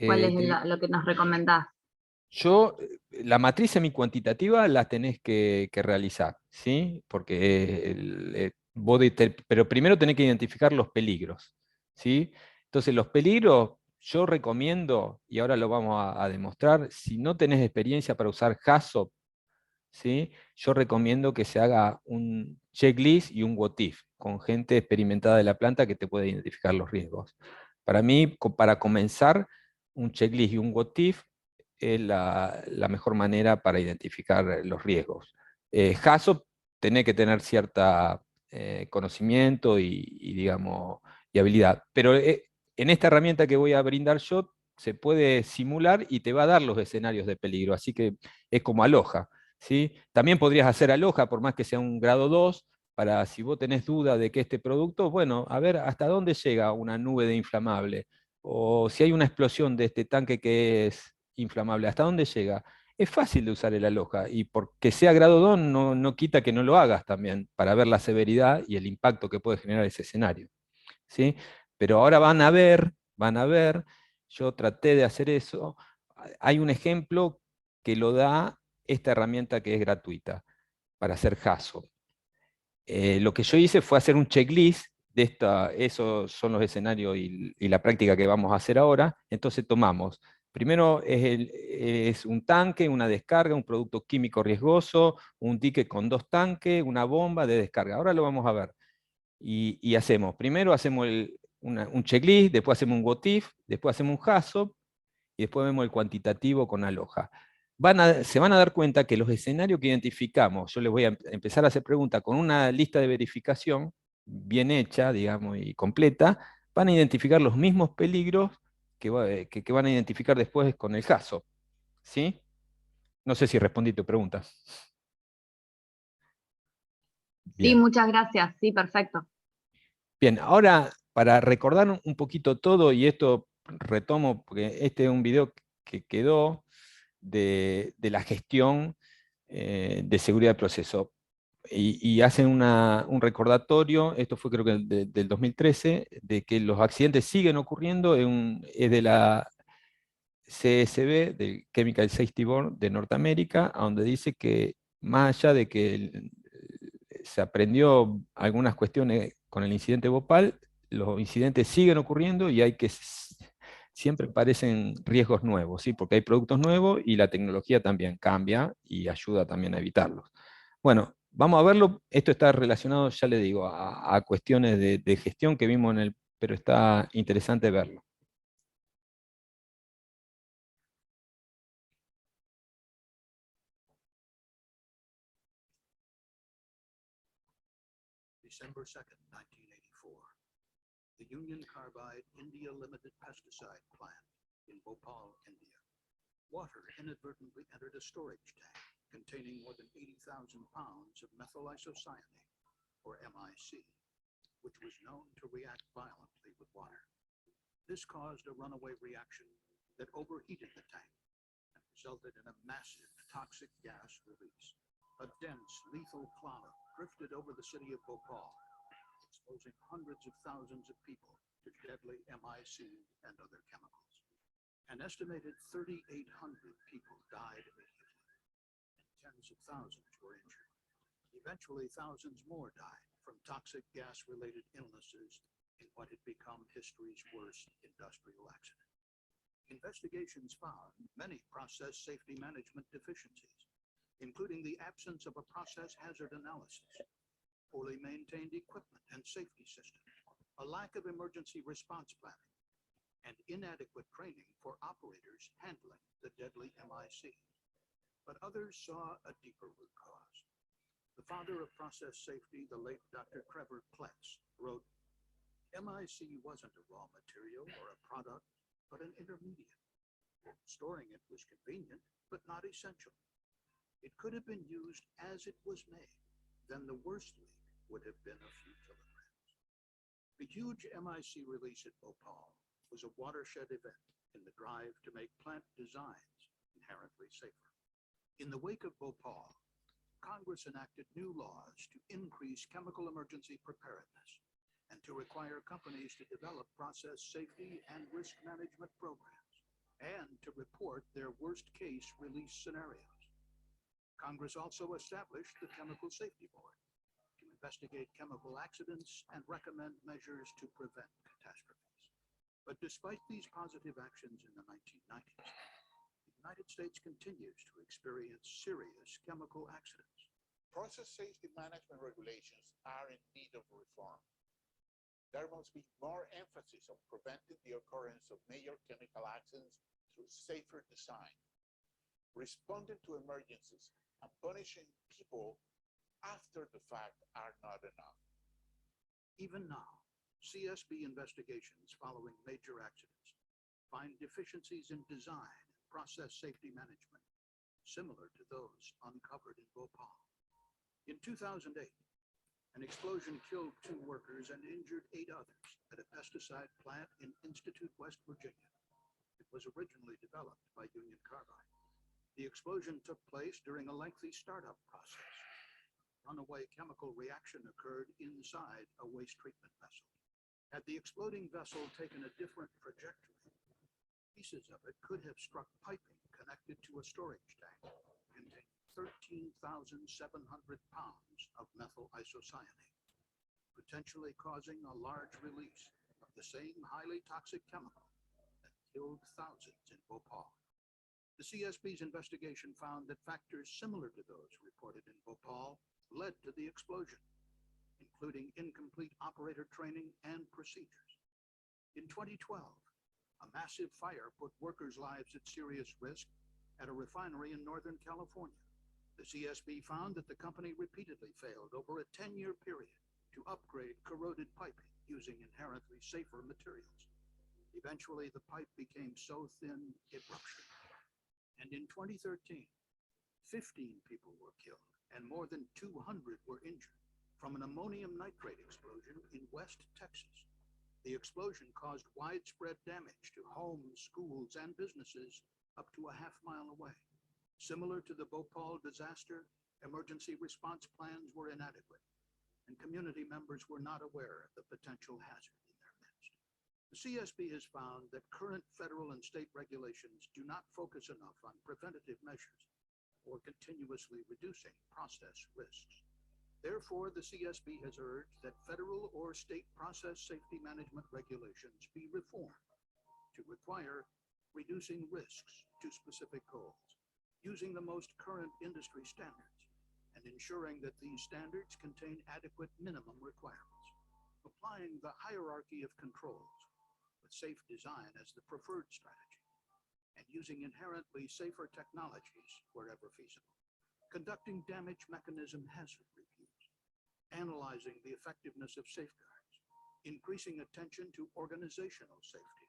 ¿Cuál es Eh, lo que nos recomendás? La matriz semicuantitativa la tenés que realizar, ¿sí? Porque pero primero tenés que identificar los peligros, ¿sí? Entonces los peligros yo recomiendo, y ahora lo vamos a demostrar, si no tenés experiencia para usar HAZOP, ¿sí?, yo recomiendo que se haga un checklist y un what if, con gente experimentada de la planta que te puede identificar los riesgos. Para mí, para comenzar, un checklist y un what if es la mejor manera para identificar los riesgos. HAZOP tiene que tener cierta conocimiento digamos, y habilidad, pero en esta herramienta que voy a brindar yo, se puede simular y te va a dar los escenarios de peligro, así que es como Aloha, ¿sí? También podrías hacer Aloha, por más que sea un grado 2, para si vos tenés duda de que este producto, bueno, a ver hasta dónde llega una nube de inflamable, o si hay una explosión de este tanque que es inflamable, ¿hasta dónde llega? Es fácil de usar el Aloha, y porque sea grado 2 no quita que no lo hagas también, para ver la severidad y el impacto que puede generar ese escenario, ¿sí? Pero ahora van a ver, yo traté de hacer eso. Hay un ejemplo que lo da esta herramienta que es gratuita para hacer HAZOP. lo que yo hice fue hacer un checklist de esos son los escenarios y la práctica que vamos a hacer ahora. Entonces tomamos, primero es un tanque, una descarga, un producto químico riesgoso, un dique con 2 tanques, una bomba de descarga. Ahora lo vamos a ver. Y hacemos, primero hacemos un checklist, después hacemos un what if, después hacemos un HAZOP, y después vemos el cuantitativo con aloja. Se van a dar cuenta que los escenarios que identificamos, yo les voy a empezar a hacer preguntas con una lista de verificación bien hecha, digamos, y completa, van a identificar los mismos peligros que van a identificar después con el caso. ¿Sí? No sé si respondí tu pregunta. Sí, Bien. muchas gracias. Sí, perfecto. Bien, ahora para recordar un poquito todo, y esto retomo, porque este es un video que quedó de la gestión de seguridad de proceso. Y hacen un recordatorio, esto fue creo que del 2013, de que los accidentes siguen ocurriendo, es de la CSB, del Chemical Safety Board de Norteamérica, donde dice que más allá de que se aprendió algunas cuestiones con el incidente Bhopal, los incidentes siguen ocurriendo y hay que siempre parecen riesgos nuevos, ¿sí? Porque hay productos nuevos y la tecnología también cambia y ayuda también a evitarlos. Bueno, vamos a verlo. Esto está relacionado, ya le digo, a cuestiones de gestión que vimos pero está interesante verlo. December 2nd, 1984. The Union Carbide India Limited Pesticide Plant in Bhopal, India. Water inadvertently entered a storage tank containing more than 80,000 pounds of methyl isocyanate, or MIC, which was known to react violently with water. This caused a runaway reaction that overheated the tank and resulted in a massive toxic gas release. A dense, lethal cloud drifted over the city of Bhopal, exposing hundreds of thousands of people to deadly MIC and other chemicals. An estimated 3,800 people died immediately, and tens of thousands were injured. Eventually, thousands more died from toxic gas-related illnesses in what had become history's worst industrial accident. Investigations found many process safety management deficiencies, including the absence of a process hazard analysis, poorly maintained equipment and safety systems, a lack of emergency response planning, and inadequate training for operators handling the deadly MIC. But others saw a deeper root cause. The father of process safety, the late Dr. Trevor Kletz, wrote, "MIC wasn't a raw material or a product, but an intermediate. Storing it was convenient, but not essential. It could have been used as it was made, then the worst leak would have been a few kilograms." The huge MIC release at Bhopal was a watershed event in the drive to make plant designs inherently safer. In the wake of Bhopal, Congress enacted new laws to increase chemical emergency preparedness and to require companies to develop process safety and risk management programs and to report their worst-case release scenarios. Congress also established the Chemical Safety Board to investigate chemical accidents and recommend measures to prevent catastrophes. But despite these positive actions in the 1990s, the United States continues to experience serious chemical accidents. Process safety management regulations are in need of reform. There must be more emphasis on preventing the occurrence of major chemical accidents through safer design. Responding to emergencies and punishing people after the fact are not enough. Even now, CSB investigations following major accidents find deficiencies in design and process safety management, similar to those uncovered in Bhopal. In 2008, an explosion killed 2 workers and injured 8 others at a pesticide plant in Institute, West Virginia. It was originally developed by Union Carbide. The explosion took place during a lengthy startup process. Runaway chemical reaction occurred inside a waste treatment vessel. Had the exploding vessel taken a different trajectory, pieces of it could have struck piping connected to a storage tank containing 13,700 pounds of methyl isocyanate, potentially causing a large release of the same highly toxic chemical that killed thousands in Bhopal. The CSB's investigation found that factors similar to those reported in Bhopal led to the explosion, including incomplete operator training and procedures. In 2012, a massive fire put workers' lives at serious risk at a refinery in Northern California. The CSB found that the company repeatedly failed over a 10-year period to upgrade corroded piping using inherently safer materials. Eventually, the pipe became so thin it ruptured. And in 2013, 15 people were killed and more than 200 were injured from an ammonium nitrate explosion in West Texas. The explosion caused widespread damage to homes, schools, and businesses up to a half-mile away. Similar to the Bhopal disaster, emergency response plans were inadequate, and community members were not aware of the potential hazard in their midst. The CSB has found that current federal and state regulations do not focus enough on preventative measures or continuously reducing process risks. Therefore, the CSB has urged that federal or state process safety management regulations be reformed to require reducing risks to specific goals, using the most current industry standards, and ensuring that these standards contain adequate minimum requirements, applying the hierarchy of controls with safe design as the preferred strategy, and using inherently safer technologies wherever feasible, conducting damage mechanism hazard reviews, analyzing the effectiveness of safeguards, increasing attention to organizational safety,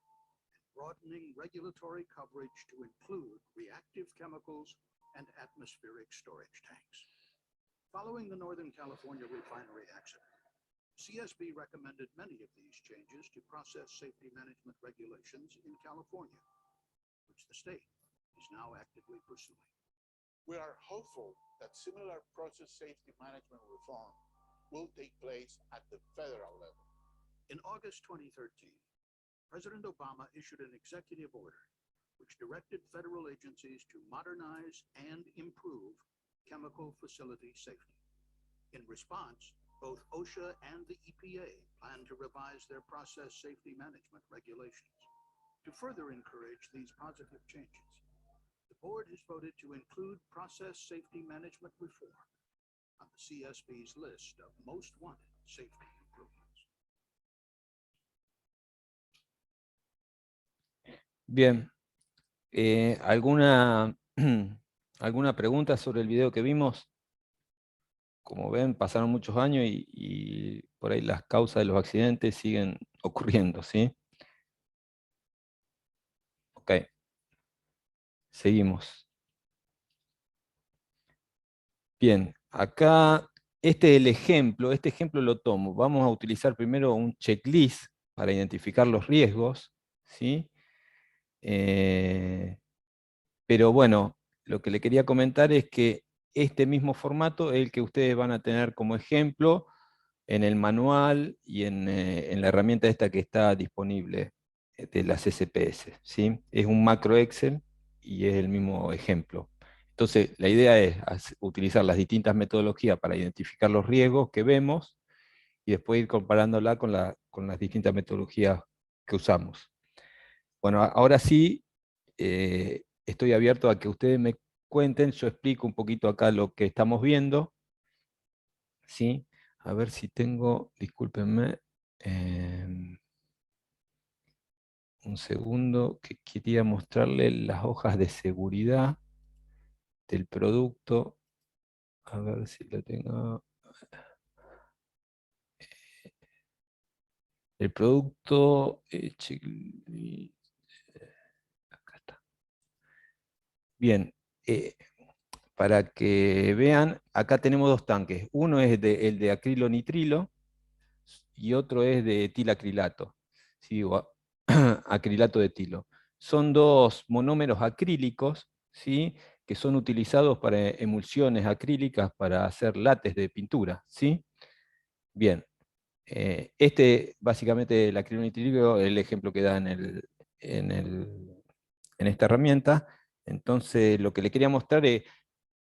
and broadening regulatory coverage to include reactive chemicals and atmospheric storage tanks. Following the Northern California refinery accident, CSB recommended many of these changes to process safety management regulations in California, which the state is now actively pursuing. We are hopeful that similar process safety management reform will take place at the federal level. In August 2013, President Obama issued an executive order which directed federal agencies to modernize and improve chemical facility safety. In response, both OSHA and the EPA plan to revise their process safety management regulations. To further encourage these positive changes, the board has voted to include process safety management reform on the CSB's list of most wanted safety improvements. Bien. ¿Alguna pregunta sobre el video que vimos? Como ven, pasaron muchos años y por ahí las causas de los accidentes siguen ocurriendo, ¿sí? Ok. Seguimos. Bien, acá este ejemplo lo tomo. Vamos a utilizar primero un checklist para identificar los riesgos, ¿sí? Pero bueno, lo que le quería comentar es que este mismo formato es el que ustedes van a tener como ejemplo en el manual y en la herramienta esta que está disponible de las SPS, ¿sí? Es un macro Excel y es el mismo ejemplo. Entonces, la idea es utilizar las distintas metodologías para identificar los riesgos que vemos y después ir comparándola con las distintas metodologías que usamos. Bueno, ahora sí, estoy abierto a que ustedes me cuenten, yo explico un poquito acá lo que estamos viendo, ¿sí? A ver si tengo, discúlpenme, un segundo, que quería mostrarles las hojas de seguridad del producto. A ver si lo tengo. El producto, acá está. Bien, para que vean, acá tenemos dos tanques. Uno es el de acrilonitrilo y otro es de etilacrilato, ¿sí? O acrilato de etilo. Son dos monómeros acrílicos, ¿sí? Que son utilizados para emulsiones acrílicas para hacer látex de pintura, ¿sí? Bien, básicamente el acrilonitrilo es el ejemplo que da en esta herramienta. Entonces lo que le quería mostrar es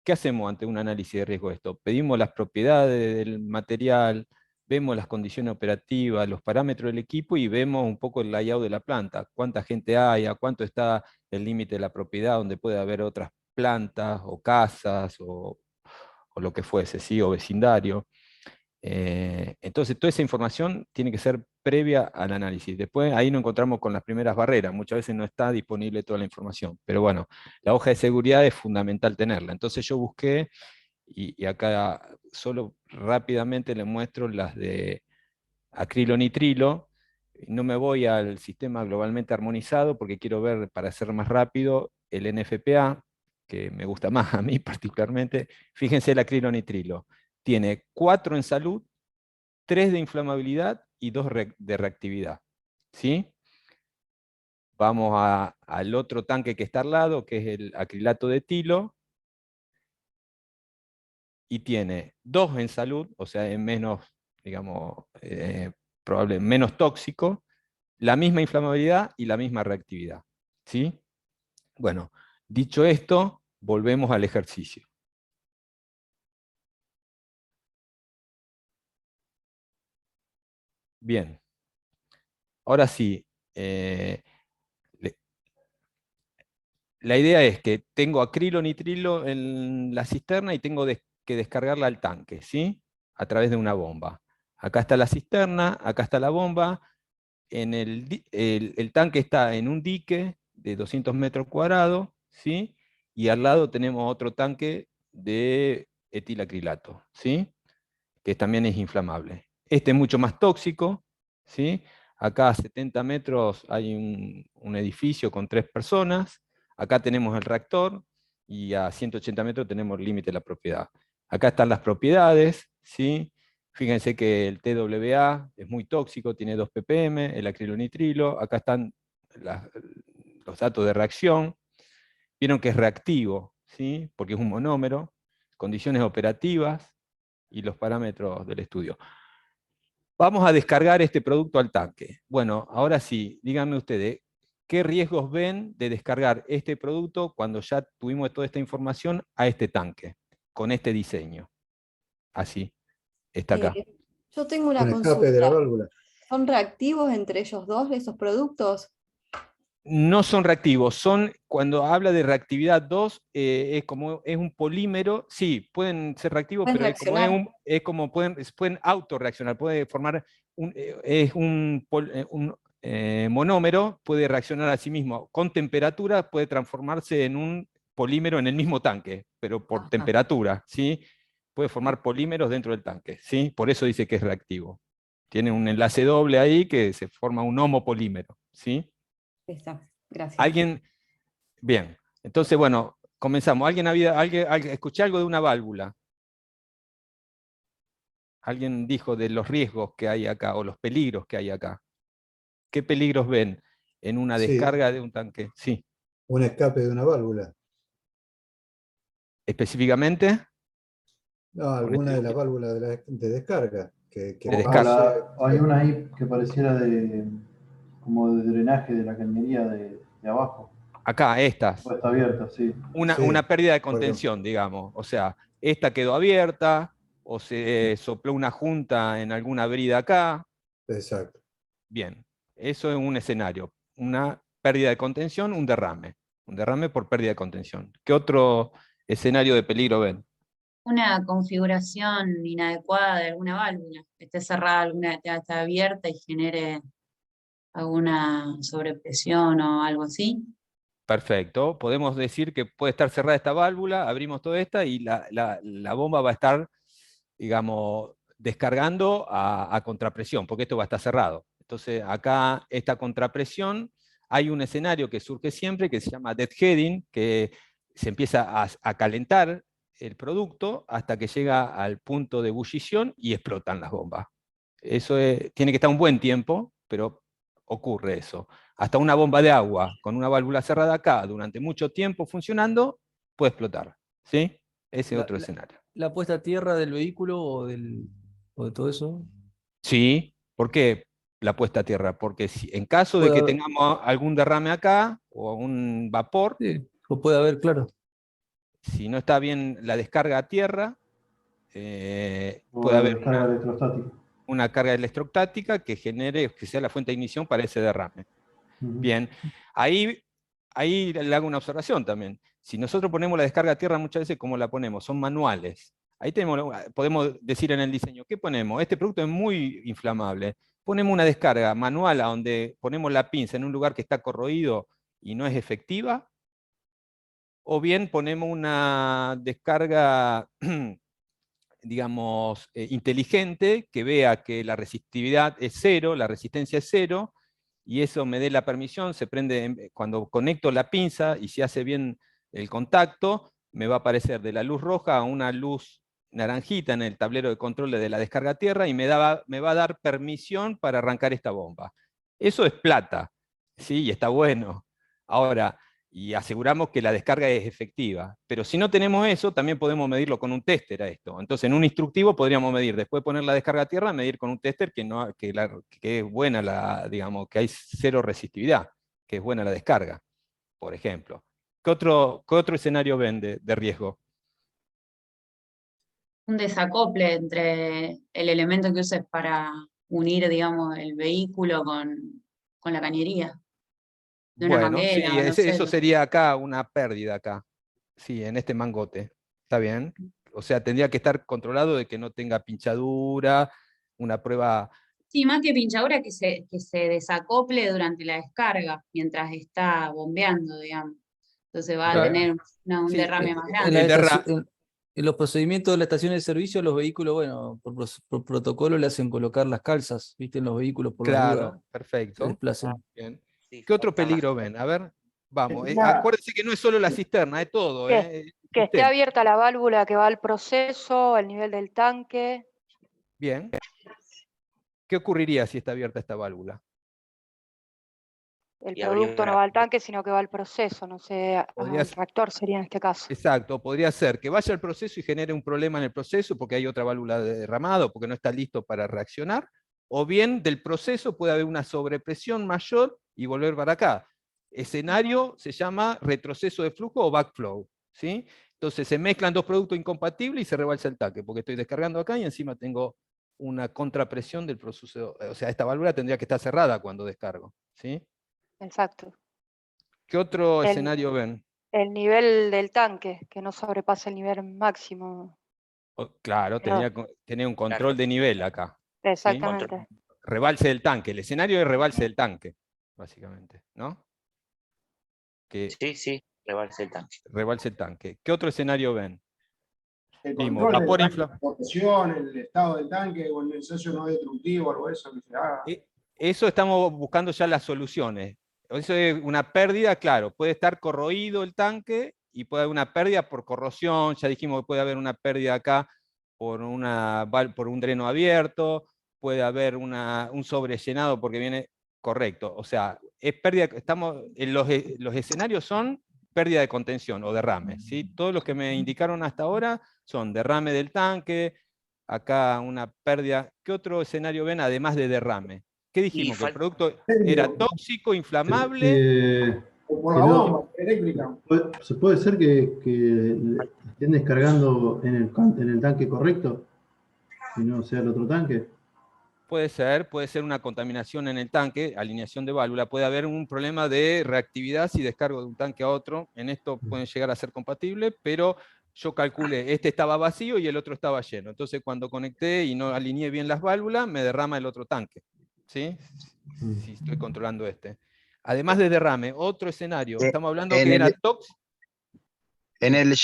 ¿qué hacemos ante un análisis de riesgo de esto? Pedimos las propiedades del material, vemos las condiciones operativas, los parámetros del equipo y vemos un poco el layout de la planta, cuánta gente hay, a cuánto está el límite de la propiedad, donde puede haber otras plantas o casas o lo que fuese, ¿sí? O vecindario. Entonces, toda esa información tiene que ser previa al análisis. Después, ahí nos encontramos con las primeras barreras. Muchas veces no está disponible toda la información. Pero bueno, la hoja de seguridad es fundamental tenerla. Entonces yo busqué, y acá solo rápidamente les muestro las de acrilo-nitrilo. No me voy al sistema globalmente armonizado porque quiero ver, para ser más rápido, el NFPA, que me gusta más a mí particularmente. Fíjense el acrilo-nitrilo. Tiene 4 en salud, 3 de inflamabilidad y 2 de reactividad. ¿Sí? Vamos al otro tanque que está al lado, que es el acrilato de etilo, y tiene 2 en salud, o sea, es menos, digamos, menos tóxico, la misma inflamabilidad y la misma reactividad. ¿Sí? Bueno, dicho esto, volvemos al ejercicio. Bien. Ahora sí, la idea es que tengo acrilo-nitrilo en la cisterna y tengo que descargarla al tanque, ¿sí? A través de una bomba. Acá está la cisterna, acá está la bomba. El tanque está en un dique de 200 metros cuadrados, ¿sí? Y al lado tenemos otro tanque de etilacrilato, ¿sí? Que también es inflamable. Este es mucho más tóxico, ¿sí? Acá a 70 metros hay un edificio con 3 personas, acá tenemos el reactor, y a 180 metros tenemos el límite de la propiedad. Acá están las propiedades, ¿sí? Fíjense que el TWA es muy tóxico, tiene 2 ppm, el acrilonitrilo, acá están los datos de reacción. Vieron que es reactivo, ¿sí? Porque es un monómero, condiciones operativas y los parámetros del estudio. Vamos a descargar este producto al tanque. Bueno, ahora sí, díganme ustedes, ¿qué riesgos ven de descargar este producto cuando ya tuvimos toda esta información a este tanque, con este diseño? Así, está acá. Yo tengo una Con escape de la consulta. válvula. ¿Son reactivos entre ellos dos, esos productos? No son reactivos, cuando habla de reactividad 2, es un polímero, sí, pueden ser reactivos, ¿Pueden pero reaccionar? pueden autorreaccionar, puede formar, es un monómero, puede reaccionar a sí mismo. Con temperatura puede transformarse en un polímero en el mismo tanque, pero por Ajá. temperatura, ¿sí? Puede formar polímeros dentro del tanque, ¿sí? Por eso dice que es reactivo. Tiene un enlace doble ahí que se forma un homopolímero, ¿sí? Está, gracias. ¿Alguien? Bien. Entonces, bueno, comenzamos. Escuché algo de una válvula. Alguien dijo de los riesgos que hay acá, o los peligros que hay acá. ¿Qué peligros ven en una Sí. descarga de un tanque? Sí. Un escape de una válvula. Específicamente, No, alguna de las válvulas de descarga. Que De descarga. Hay una ahí que pareciera como de drenaje de la cañería de abajo. acá, estas. Está abierta, sí. Una pérdida de por ejemplo. contención, digamos. O sea, esta quedó abierta, o se sopló una junta en alguna brida acá. Exacto. Bien, eso es un escenario. Una pérdida de contención, un derrame. Un derrame por pérdida de contención. ¿Qué otro escenario de peligro ven? Una configuración inadecuada de alguna válvula, que esté cerrada, está abierta y genere alguna sobrepresión o algo así. Perfecto. Podemos decir que puede estar cerrada esta válvula, abrimos toda esta y la bomba va a estar, digamos, descargando a contrapresión, porque esto va a estar cerrado. Entonces, acá, esta contrapresión, hay un escenario que surge siempre que se llama deadheading, que se empieza a calentar el producto hasta que llega al punto de ebullición y explotan las bombas. Eso tiene que estar un buen tiempo, pero ocurre eso. Hasta una bomba de agua con una válvula cerrada acá durante mucho tiempo funcionando puede explotar. ¿Sí? Ese es otro escenario. ¿La puesta a tierra del vehículo o de todo eso? Sí, ¿por qué la puesta a tierra? Porque en caso de que Puede- tengamos algún derrame acá o un vapor, Sí, lo puede haber, claro. Si no está bien la descarga a tierra, O puede haber descarga electrostática. una carga electrostática que genere, que sea la fuente de ignición para ese derrame. Ujú. Bien, ahí le hago una observación también. Si nosotros ponemos la descarga a tierra muchas veces, ¿cómo la ponemos? Son manuales. Ahí podemos decir en el diseño, ¿qué ponemos? Este producto es muy inflamable. Ponemos una descarga manual a donde ponemos la pinza en un lugar que está corroído y no es efectiva, o bien ponemos una descarga digamos, inteligente, que vea que la resistividad es cero, la resistencia es cero, y eso me dé la permisión, se prende, cuando conecto la pinza y se hace bien el contacto, me va a aparecer de la luz roja a una luz naranjita en el tablero de control de la descarga a tierra y me va a dar permisión para arrancar esta bomba. Eso es plata, ¿sí? Y está bueno. Ahora, y aseguramos que la descarga es efectiva. Pero si no tenemos eso, también podemos medirlo con un tester a esto. Entonces, en un instructivo podríamos medir, después de poner la descarga a tierra, medir con un tester que es buena digamos, que hay cero resistividad, que es buena la descarga, por ejemplo. ¿Qué otro escenario ven de riesgo? Un desacople entre el elemento que uses para unir, digamos, el vehículo con la cañería, de una Bueno, sí, manguera, o no sé. eso sería acá una pérdida acá. Sí, en este mangote. ¿Está bien? O sea, tendría que estar controlado de que no tenga pinchadura, una prueba. Sí, más que pinchadura, que se desacople durante la descarga, mientras está bombeando, digamos. Entonces va a Claro. tener un Sí, derrame más En, grande. la El derra- en los procedimientos de la estación de servicio, los vehículos, bueno, por protocolo le hacen colocar las calzas, ¿viste? En los vehículos por las dudas Claro, se perfecto. desplacen. Bien. Sí, ¿Qué otro faltan las- peligro ven? A ver, vamos. Nada, Acuérdense que no es solo la cisterna, es todo. que, El que esté sistema. abierta la válvula que va al proceso, el nivel del tanque. Bien. ¿Qué ocurriría si está abierta esta válvula? El Y habría producto no una- va al tanque, sino que va al proceso, no sé, Podría al ser- reactor sería en este caso. Exacto, podría ser que vaya al proceso y genere un problema en el proceso porque hay otra válvula de derramado, porque no está listo para reaccionar, o bien del proceso puede haber una sobrepresión mayor y volver para acá. Escenario se llama retroceso de flujo o backflow, ¿sí? Entonces se mezclan dos productos incompatibles y se rebalsa el tanque, porque estoy descargando acá y encima tengo una contrapresión del proceso, o sea, esta válvula tendría que estar cerrada cuando descargo, ¿sí? Exacto. ¿Qué otro El, escenario ven? el nivel del tanque, que no sobrepase el nivel máximo. Claro, Que no- tenía un control de nivel acá. ¿Sí? Exactamente. Rebalse del tanque. El escenario es rebalse del tanque, básicamente, ¿no? Que Sí, rebalse el tanque. rebalse el tanque. ¿Qué otro escenario ven? El Vimos, control vapor de infla. la presión, el estado del tanque o el ensayo no destructivo, algo de eso que se haga. Eso estamos buscando ya las soluciones. Eso es una pérdida, claro, puede estar corroído el tanque y puede haber una pérdida por corrosión, ya dijimos que puede haber una pérdida acá por un dreno abierto, puede haber un sobrellenado porque viene correcto. O sea, es pérdida, los escenarios son pérdida de contención o derrame, ¿sí? Todos los que me indicaron hasta ahora son derrame del tanque, acá una pérdida. ¿Qué otro escenario ven además de derrame? ¿Qué dijimos? Que el producto era tóxico, inflamable. O por que la no- bomba eléctrica. ¿Se puede ser que estén descargando en el tanque correcto y no sea el otro tanque? Puede ser una contaminación en el tanque, alineación de válvula, puede haber un problema de reactividad si descargo de un tanque a otro, en esto pueden llegar a ser compatibles, pero yo calculé, este estaba vacío y el otro estaba lleno, entonces cuando conecté y no alineé bien las válvulas, me derrama el otro tanque, ¿sí? Si estoy controlando este. Además de derrame, otro escenario, estamos hablando que era tóxico. En el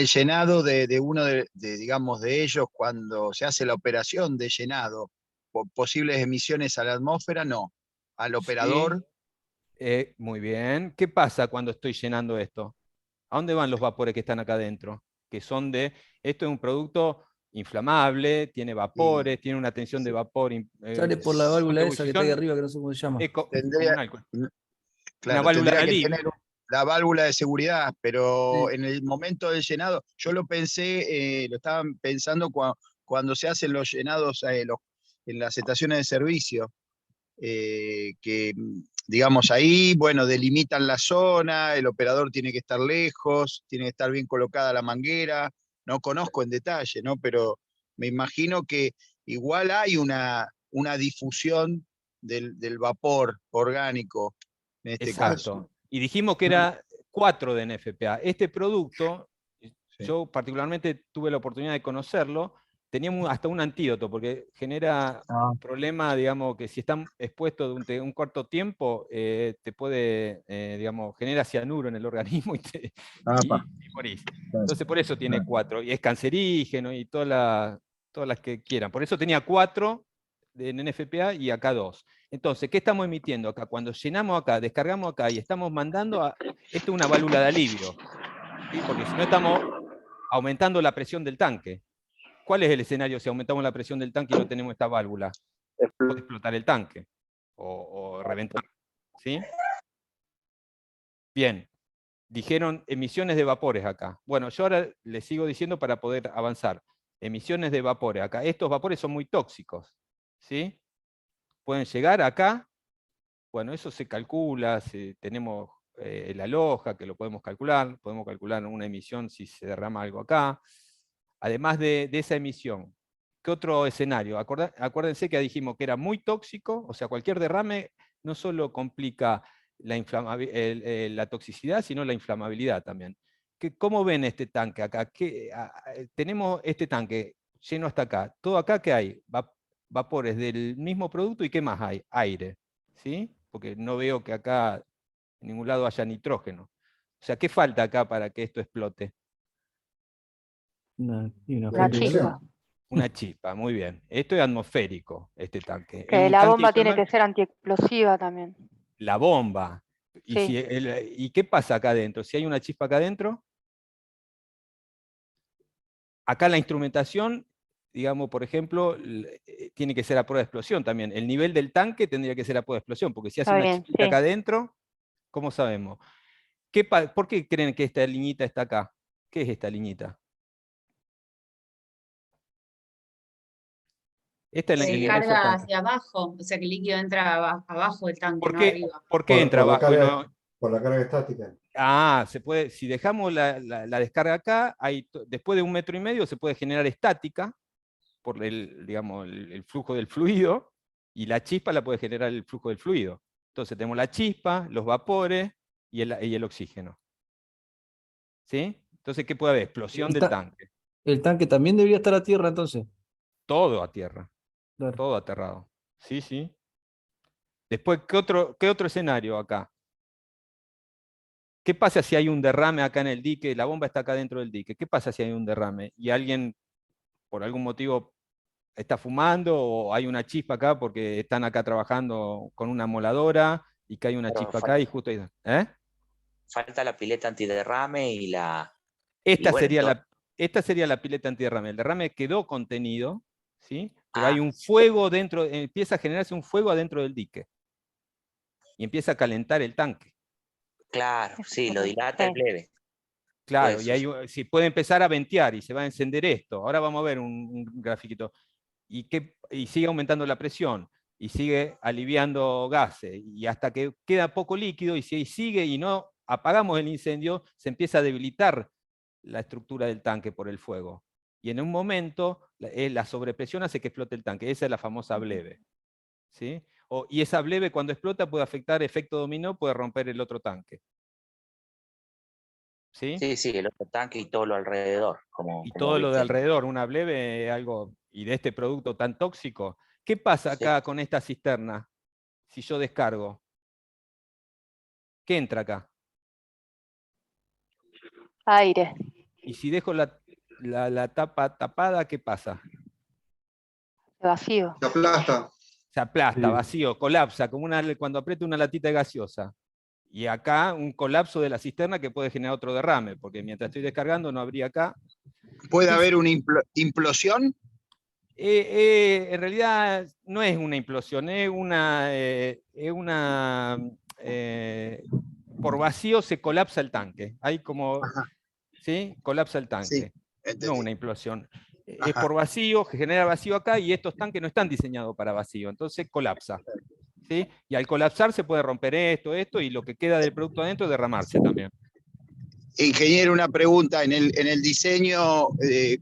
llenado de uno digamos, de ellos, cuando se hace la operación de llenado, por posibles emisiones a la atmósfera, no. Al operador. Sí. Muy bien. ¿Qué pasa cuando estoy llenando esto? ¿A dónde van los vapores que están acá adentro? Que son esto es un producto inflamable, tiene vapores, tiene una tensión de vapor. Sale por la válvula esa que está ahí ebullición, arriba, que no sé cómo se llama. Tendría, una claro, válvula de tendría que alivio. tener la válvula de seguridad, pero en el momento del llenado, yo lo pensé, lo estaban pensando cuando se hacen los llenados en las estaciones de servicio, que digamos, ahí, bueno, delimitan la zona, el operador tiene que estar lejos, tiene que estar bien colocada la manguera. No conozco en detalle, ¿no? Pero me imagino que igual hay una difusión del vapor orgánico en este caso. Exacto. Y dijimos que era 4 de NFPA. Este producto, yo particularmente tuve la oportunidad de conocerlo, tenía hasta un antídoto, porque genera problema, digamos, que si están expuestos de un corto tiempo, te puede, digamos, genera cianuro en el organismo y morís. Entonces por eso tiene 4, y es cancerígeno y todas las que quieran. Por eso tenía 4 en NFPA y acá 2. Entonces, ¿qué estamos emitiendo acá? Cuando llenamos acá, descargamos acá y estamos mandando esto es una válvula de alivio, ¿sí? Porque si no estamos aumentando la presión del tanque. ¿Cuál es el escenario si aumentamos la presión del tanque y no tenemos esta válvula? Puede explotar el tanque o reventar, ¿sí? Bien, dijeron emisiones de vapores acá. Bueno, yo ahora les sigo diciendo para poder avanzar. Emisiones de vapores acá. Estos vapores son muy tóxicos, ¿sí? Pueden llegar acá. Bueno, eso se calcula, tenemos la loja que lo podemos calcular una emisión si se derrama algo acá. Además de esa emisión, ¿qué otro escenario? Acuérdense que dijimos que era muy tóxico, o sea, cualquier derrame no solo complica la toxicidad, sino la inflamabilidad también. ¿Cómo ven este tanque acá? Tenemos este tanque lleno hasta acá. ¿Todo acá qué hay? Vapores del mismo producto, ¿y qué más hay? Aire, ¿sí? Porque no veo que acá en ningún lado haya nitrógeno. O sea, ¿qué falta acá para que esto explote? Una chispa. Una chispa, muy bien. Esto es atmosférico, este tanque. Es Que un la tanque bomba tiene thermal. que ser antiexplosiva también. La bomba. ¿Y, Sí. ¿Y qué pasa acá adentro? Si hay una chispa acá adentro, acá la instrumentación, digamos, por ejemplo, tiene que ser a prueba de explosión también. El nivel del tanque tendría que ser a prueba de explosión, porque si hace Está una bien, chispita sí. acá adentro, ¿cómo sabemos? ¿Por qué creen que esta liñita está acá? ¿Qué es esta liñita? Esta es Se el ingreso del descarga tanque. hacia abajo, o sea que el líquido entra abajo del tanque, ¿Por no qué, arriba. ¿por qué entra Por la abajo y carga, no? por la carga estática. Se puede, si dejamos la descarga acá, después de 1,5 metros se puede generar estática por digamos, el flujo del fluido, y la chispa la puede generar el flujo del fluido. Entonces tenemos la chispa, los vapores y el oxígeno. ¿Sí? Entonces, ¿qué puede haber? Explosión del tanque. El tanque también debería estar a tierra entonces. Todo a tierra. Claro. Todo aterrado. Sí, sí. Después, ¿qué otro escenario acá? ¿Qué pasa si hay un derrame acá en el dique? La bomba está acá dentro del dique. ¿Qué pasa si hay un derrame? Y alguien, por algún motivo, está fumando, o hay una chispa acá porque están acá trabajando con una moladora y que hay una Pero chispa acá y justo ahí. falta la pileta antiderrame y la... Esta, bueno, esta sería la pileta antiderrame. El derrame quedó contenido, ¿sí? Pero Ah. hay un fuego dentro, empieza a generarse un fuego adentro del dique. Y empieza a calentar el tanque. Claro, sí, lo dilata el plebe. Claro, Eso. y si puede empezar a ventear y se va a encender esto. Ahora vamos a ver un grafiquito. Y sigue aumentando la presión, y sigue aliviando gases, y hasta que queda poco líquido, y si sigue y no apagamos el incendio, se empieza a debilitar la estructura del tanque por el fuego. Y en un momento, la sobrepresión hace que explote el tanque. Esa es la famosa bleve. ¿Sí? Y esa bleve, cuando explota, puede afectar efecto dominó, puede romper el otro tanque. ¿Sí? Sí, sí, el otro tanque y todo lo alrededor. Y todo lo de alrededor, una bleve, algo, y de este producto tan tóxico. ¿Qué pasa acá con esta cisterna? Si yo descargo, ¿qué entra acá? Aire. Y si dejo la tapa tapada, ¿qué pasa? Vacío. Se aplasta. Se aplasta, Sí. vacío, colapsa, como cuando aprieto una latita de gaseosa. Y acá un colapso de la cisterna que puede generar otro derrame, porque mientras estoy descargando no habría acá. ¿Puede haber una implosión? En realidad no es una implosión, por vacío se colapsa el tanque. Hay como, ¿sí? Colapsa el tanque. No una implosión. Es por vacío, que genera vacío acá, y estos tanques no están diseñados para vacío, entonces colapsa. ¿sí? Y al colapsar se puede romper esto, y lo que queda del producto adentro derramarse también. Ingeniero, una pregunta. En el diseño,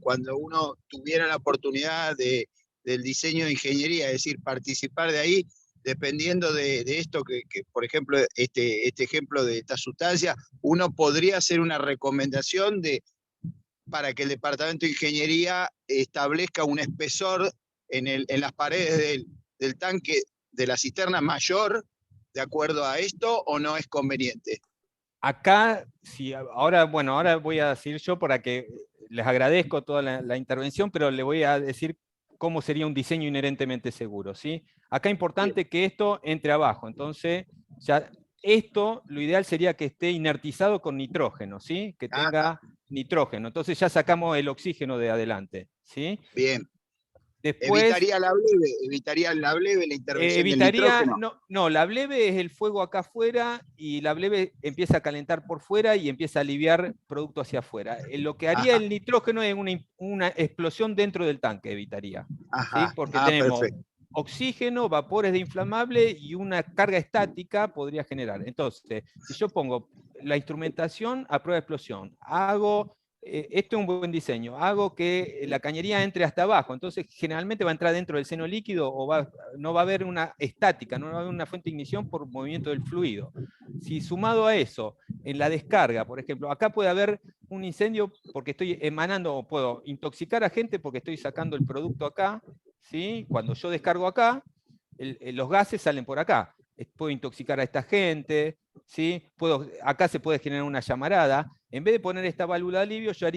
cuando uno tuviera la oportunidad del diseño de ingeniería, es decir, participar de ahí, dependiendo de esto, por ejemplo, este ejemplo de esta sustancia, uno podría hacer una recomendación para que el Departamento de Ingeniería establezca un espesor en las paredes del tanque de la cisterna mayor, de acuerdo a esto, ¿o no es conveniente? Acá, ahora voy a decir yo para que les agradezco toda la intervención, pero le voy a decir cómo sería un diseño inherentemente seguro, ¿sí? Acá es importante que esto entre abajo, entonces ya esto, lo ideal sería que esté inertizado con nitrógeno, ¿sí? Que tenga nitrógeno, entonces ya sacamos el oxígeno de adelante, ¿sí? Bien. Después, evitaría la bleve la intervención del nitrógeno. No, la bleve es el fuego acá afuera y la bleve empieza a calentar por fuera y empieza a aliviar producto hacia afuera. Lo que haría el nitrógeno es una explosión dentro del tanque, evitaría. ¿Sí? Porque tenemos perfecto. oxígeno, vapores de inflamable y una carga estática podría generar. Entonces, si yo pongo la instrumentación a prueba de explosión, hago... esto es un buen diseño. Hago que la cañería entre hasta abajo, entonces generalmente va a entrar dentro del seno líquido o no va a haber una estática, no va a haber una fuente de ignición por movimiento del fluido. Si sumado a eso, en la descarga, por ejemplo, acá puede haber un incendio porque estoy emanando, o puedo intoxicar a gente porque estoy sacando el producto acá, ¿sí? Cuando yo descargo acá, los gases salen por acá. Puedo intoxicar a esta gente, ¿sí? Acá se puede generar una llamarada. En vez de poner esta válvula de alivio, yo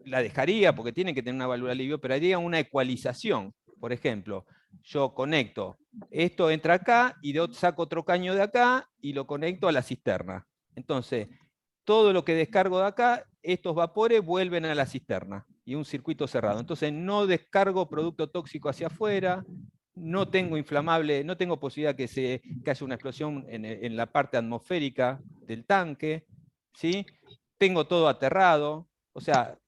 la dejaría, porque tiene que tener una válvula de alivio, pero haría una ecualización. Por ejemplo, yo conecto, esto entra acá, y saco otro caño de acá, y lo conecto a la cisterna. Entonces, todo lo que descargo de acá, estos vapores vuelven a la cisterna, y un circuito cerrado. Entonces, no descargo producto tóxico hacia afuera, no tengo inflamable, no tengo posibilidad que haya una explosión en la parte atmosférica del tanque, ¿sí? Tengo todo aterrado, o sea,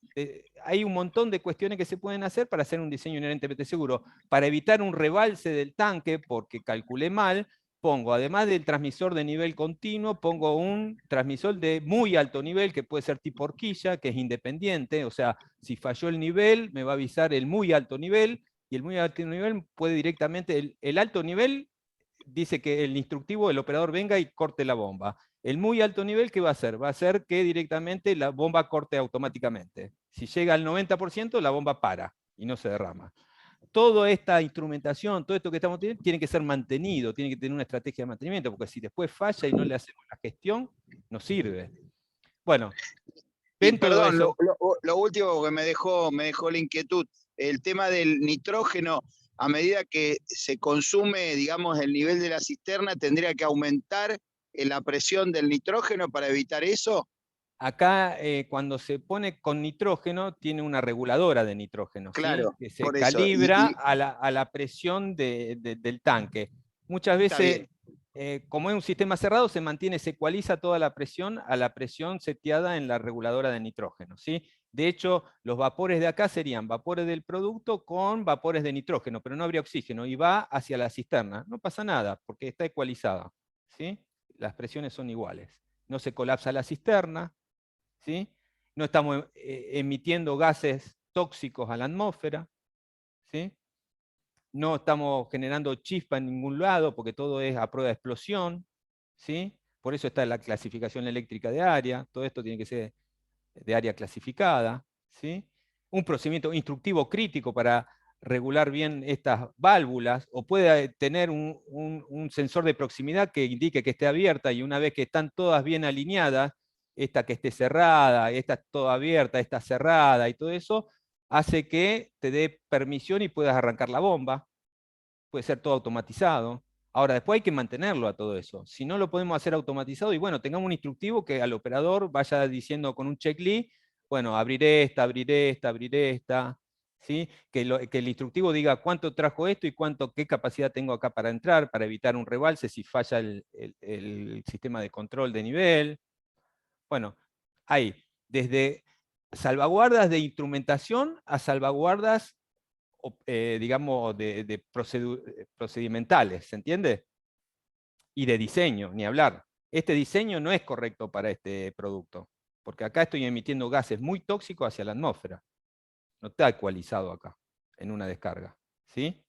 hay un montón de cuestiones que se pueden hacer para hacer un diseño inherentemente seguro. Para evitar un rebalse del tanque, porque calculé mal, pongo, además del transmisor de nivel continuo, pongo un transmisor de muy alto nivel, que puede ser tipo horquilla, que es independiente, o sea, si falló el nivel, me va a avisar el muy alto nivel, y el muy alto nivel puede directamente, el alto nivel dice que el instructivo, el operador venga y corte la bomba. El muy alto nivel, ¿qué va a hacer? Va a hacer que directamente la bomba corte automáticamente. Si llega al 90%, la bomba para y no se derrama. Toda esta instrumentación, todo esto que estamos teniendo, tiene que ser mantenido, tiene que tener una estrategia de mantenimiento, porque si después falla y no le hacemos la gestión, no sirve. Bueno, perdón, lo último que me dejó la inquietud, el tema del nitrógeno, a medida que se consume, digamos, el nivel de la cisterna, ¿tendría que aumentar la presión del nitrógeno para evitar eso? Acá, cuando se pone con nitrógeno, tiene una reguladora de nitrógeno, claro, ¿sí? Que se calibra a la presión del tanque. Muchas veces, como es un sistema cerrado, se ecualiza toda la presión a la presión seteada en la reguladora de nitrógeno, ¿sí? De hecho, los vapores de acá serían vapores del producto con vapores de nitrógeno, pero no habría oxígeno, y va hacia la cisterna. No pasa nada, porque está ecualizada, ¿sí? Las presiones son iguales. No se colapsa la cisterna, ¿sí? No estamos emitiendo gases tóxicos a la atmósfera, ¿sí? No estamos generando chispa en ningún lado, porque todo es a prueba de explosión, ¿sí? Por eso está la clasificación eléctrica de área, todo esto tiene que ser de área clasificada, ¿sí? Un procedimiento instructivo crítico para regular bien estas válvulas, o puede tener un sensor de proximidad que indique que esté abierta, y una vez que están todas bien alineadas, esta que esté cerrada, esta toda abierta, esta cerrada, y todo eso, hace que te dé permisión y puedas arrancar la bomba. Puede ser todo automatizado. Ahora, después hay que mantenerlo a todo eso. Si no lo podemos hacer automatizado, y bueno, tengamos un instructivo que al operador vaya diciendo con un checklist, bueno, abrir esta, ¿sí? Que el instructivo diga cuánto trajo esto y qué capacidad tengo acá para entrar, para evitar un rebalse si falla el sistema de control de nivel. Bueno, hay desde salvaguardas de instrumentación a salvaguardas digamos, procedimentales, ¿se entiende? Y de diseño, ni hablar. Este diseño no es correcto para este producto, porque acá estoy emitiendo gases muy tóxicos hacia la atmósfera. No está ecualizado acá, en una descarga. ¿Sí?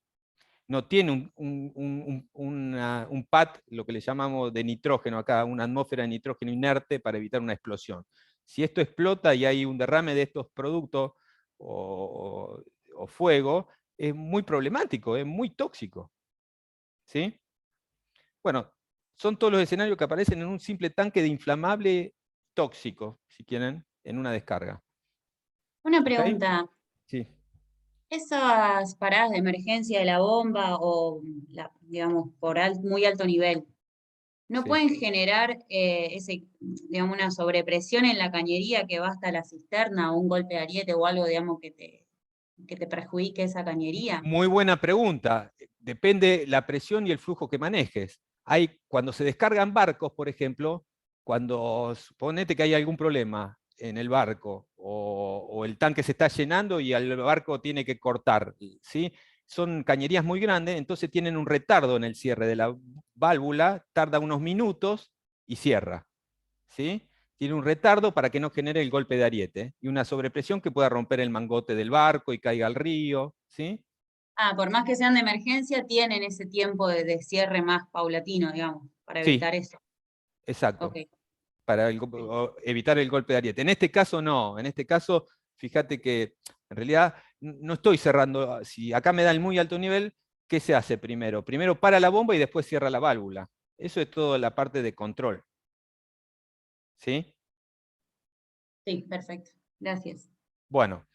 No tiene un pad, lo que le llamamos de nitrógeno acá, una atmósfera de nitrógeno inerte para evitar una explosión. Si esto explota y hay un derrame de estos productos o fuego, es muy problemático, es muy tóxico. ¿Sí? Bueno, son todos los escenarios que aparecen en un simple tanque de inflamable tóxico, si quieren, en una descarga. Una ¿Ok? pregunta. Sí. Esas paradas de emergencia de la bomba o, digamos, por muy alto nivel, ¿no Sí. pueden generar digamos, una sobrepresión en la cañería que va hasta la cisterna o un golpe de ariete o algo, digamos, que te perjudique esa cañería? Muy buena pregunta. Depende la presión y el flujo que manejes. Cuando se descargan barcos, por ejemplo, cuando suponete que hay algún problema en el barco o el tanque se está llenando y el barco tiene que cortar, ¿sí? Son cañerías muy grandes, entonces tienen un retardo en el cierre de la válvula, tarda unos minutos y cierra. ¿Sí? Tiene un retardo para que no genere el golpe de ariete y una sobrepresión que pueda romper el mangote del barco y caiga al río. ¿Sí? Por más que sean de emergencia, tienen ese tiempo de cierre más paulatino, digamos, para evitar eso. Exacto. Ok. Para evitar el golpe de ariete. En este caso no, en este caso, fíjate que en realidad no estoy cerrando, si acá me da el muy alto nivel, ¿qué se hace primero? Primero para la bomba y después cierra la válvula. Eso es toda la parte de control. ¿Sí? Sí, perfecto. Gracias. Bueno,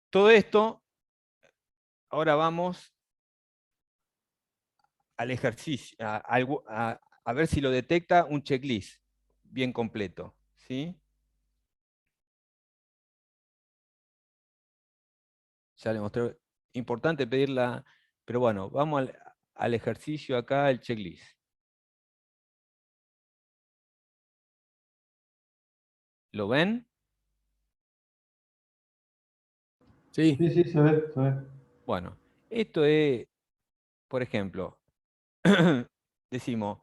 todo esto, ahora vamos al ejercicio, a ver si lo detecta un checklist bien completo. ¿Sí? Ya le mostré. Importante pedirla, pero bueno, vamos al ejercicio acá, el checklist. ¿Lo ven? Sí. Sí, sí, se ve, se ve. Bueno, esto es, por ejemplo, decimos,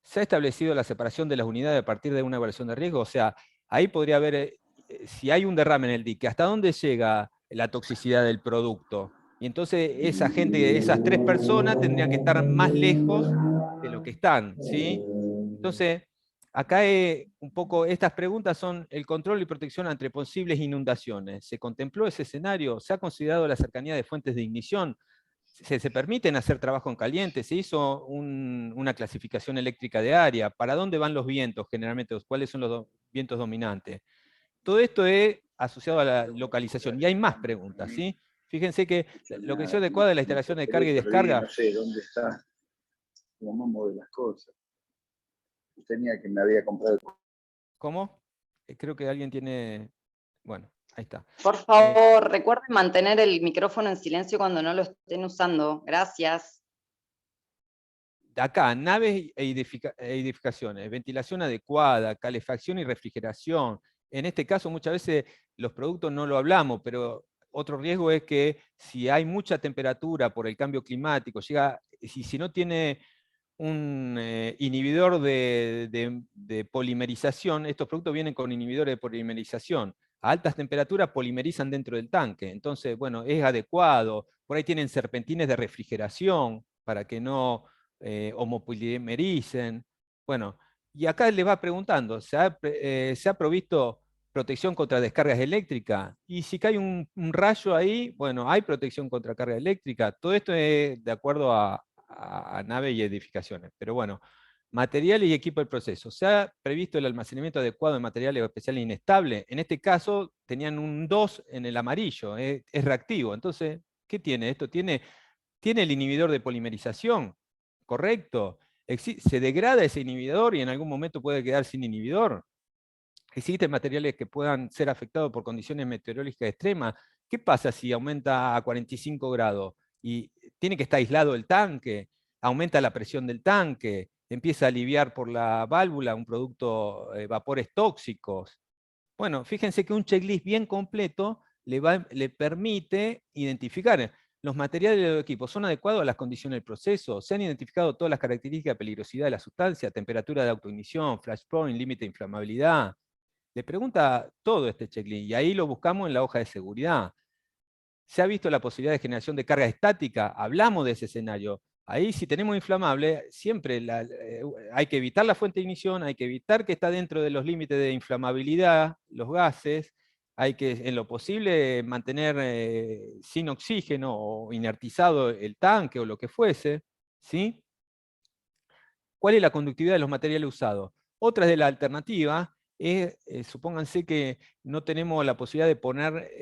se ha establecido la separación de las unidades a partir de una evaluación de riesgo, o sea, ahí podría haber, si hay un derrame en el dique, ¿hasta dónde llega la toxicidad del producto? Y entonces esa gente, esas 3 personas tendrían que estar más lejos de lo que están, ¿sí? Entonces, acá un poco, estas preguntas son el control y protección ante posibles inundaciones. ¿Se contempló ese escenario? ¿Se ha considerado la cercanía de fuentes de ignición? ¿Se permiten hacer trabajo en caliente? ¿Se hizo una clasificación eléctrica de área? ¿Para dónde van los vientos generalmente? ¿Cuáles son los vientos dominantes? Todo esto es asociado a la localización. Y hay más preguntas, ¿sí? Fíjense que lo que es adecuado de la instalación de carga y descarga. No sé dónde está la mamá de las cosas. Tenía que me había comprado. ¿Cómo? Creo que alguien tiene... Bueno, ahí está. Por favor, recuerden mantener el micrófono en silencio cuando no lo estén usando. Gracias. Acá, naves e edificaciones, ventilación adecuada, calefacción y refrigeración. En este caso, muchas veces los productos no lo hablamos, pero otro riesgo es que si hay mucha temperatura por el cambio climático, si no tiene un inhibidor de polimerización, estos productos vienen con inhibidores de polimerización. A altas temperaturas polimerizan dentro del tanque. Entonces, bueno, es adecuado. Por ahí tienen serpentines de refrigeración para que no homopolimericen. Bueno, y acá les va preguntando, ¿se ha provisto protección contra descargas eléctricas? Y si cae un rayo ahí, bueno, hay protección contra carga eléctrica. Todo esto es de acuerdo a nave y edificaciones. Pero bueno, materiales y equipo del proceso. ¿Se ha previsto el almacenamiento adecuado de materiales especiales inestables? En este caso tenían un 2 en el amarillo, es reactivo. Entonces, ¿qué tiene? Esto tiene el inhibidor de polimerización, ¿correcto? Se degrada ese inhibidor y en algún momento puede quedar sin inhibidor. Existen materiales que puedan ser afectados por condiciones meteorológicas extremas. ¿Qué pasa si aumenta a 45 grados? Y tiene que estar aislado el tanque, aumenta la presión del tanque, empieza a aliviar por la válvula un producto, vapores tóxicos. Bueno, fíjense que un checklist bien completo le permite identificar. ¿Los materiales del equipo son adecuados a las condiciones del proceso? ¿Se han identificado todas las características de peligrosidad de la sustancia, temperatura de autoignición, flash point, límite de inflamabilidad? Le pregunta todo este checklist y ahí lo buscamos en la hoja de seguridad. ¿Se ha visto la posibilidad de generación de carga estática? Hablamos de ese escenario. Ahí si tenemos inflamable, siempre hay que evitar la fuente de ignición, hay que evitar que está dentro de los límites de inflamabilidad, los gases, hay que en lo posible mantener sin oxígeno o inertizado el tanque o lo que fuese, ¿sí? ¿Cuál es la conductividad de los materiales usados? Otra de la alternativa es, supónganse que no tenemos la posibilidad de poner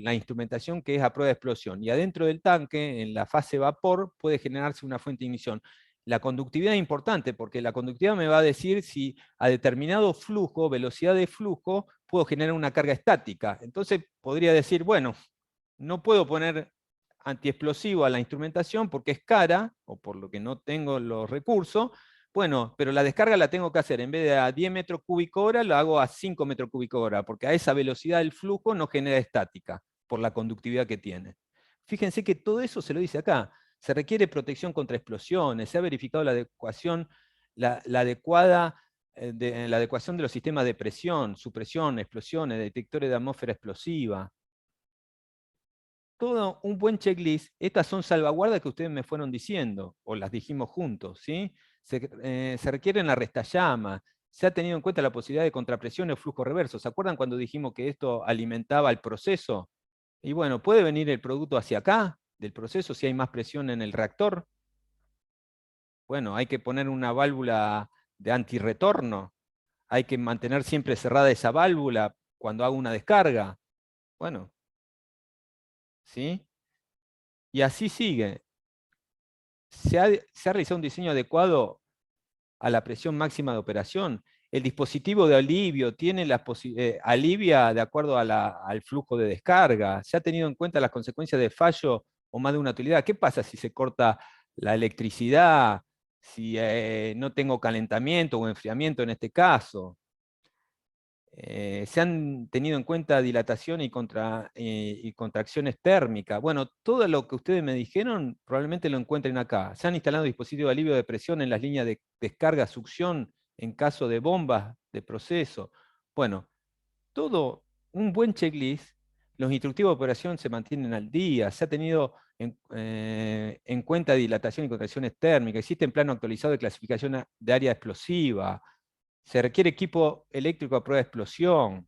la instrumentación que es a prueba de explosión, y adentro del tanque, en la fase vapor, puede generarse una fuente de ignición. La conductividad es importante, porque la conductividad me va a decir si a determinado flujo, velocidad de flujo, puedo generar una carga estática. Entonces podría decir, bueno, no puedo poner antiexplosivo a la instrumentación porque es cara, o por lo que no tengo los recursos. Bueno, pero la descarga la tengo que hacer, en vez de a 10 metros cúbicos hora, lo hago a 5 metros cúbicos hora, porque a esa velocidad del flujo no genera estática, por la conductividad que tiene. Fíjense que todo eso se lo dice acá. Se requiere protección contra explosiones, se ha verificado la adecuación, la adecuación de los sistemas de presión, supresión, explosiones, detectores de atmósfera explosiva. Todo un buen checklist. Estas son salvaguardas que ustedes me fueron diciendo, o las dijimos juntos, ¿sí? Se requiere la restallama, se ha tenido en cuenta la posibilidad de contrapresión o flujo reverso. ¿Se acuerdan cuando dijimos que esto alimentaba el proceso? Y bueno, ¿puede venir el producto hacia acá del proceso si hay más presión en el reactor? Bueno, hay que poner una válvula de antirretorno, hay que mantener siempre cerrada esa válvula cuando hago una descarga. Bueno, ¿sí? Y así sigue. Se ha realizado un diseño adecuado a la presión máxima de operación. El dispositivo de alivio tiene alivia de acuerdo al flujo de descarga. Se ha tenido en cuenta las consecuencias de fallo o más de una utilidad. ¿Qué pasa si se corta la electricidad? Si no tengo calentamiento o enfriamiento en este caso. Se han tenido en cuenta dilatación y contracciones térmicas. Bueno, todo lo que ustedes me dijeron probablemente lo encuentren acá. Se han instalado dispositivos de alivio de presión en las líneas de descarga, succión, en caso de bombas de proceso. Bueno, todo un buen checklist. Los instructivos de operación se mantienen al día. Se ha tenido en cuenta dilatación y contracciones térmicas. Existe un plano actualizado de clasificación de área explosiva. Se requiere equipo eléctrico a prueba de explosión.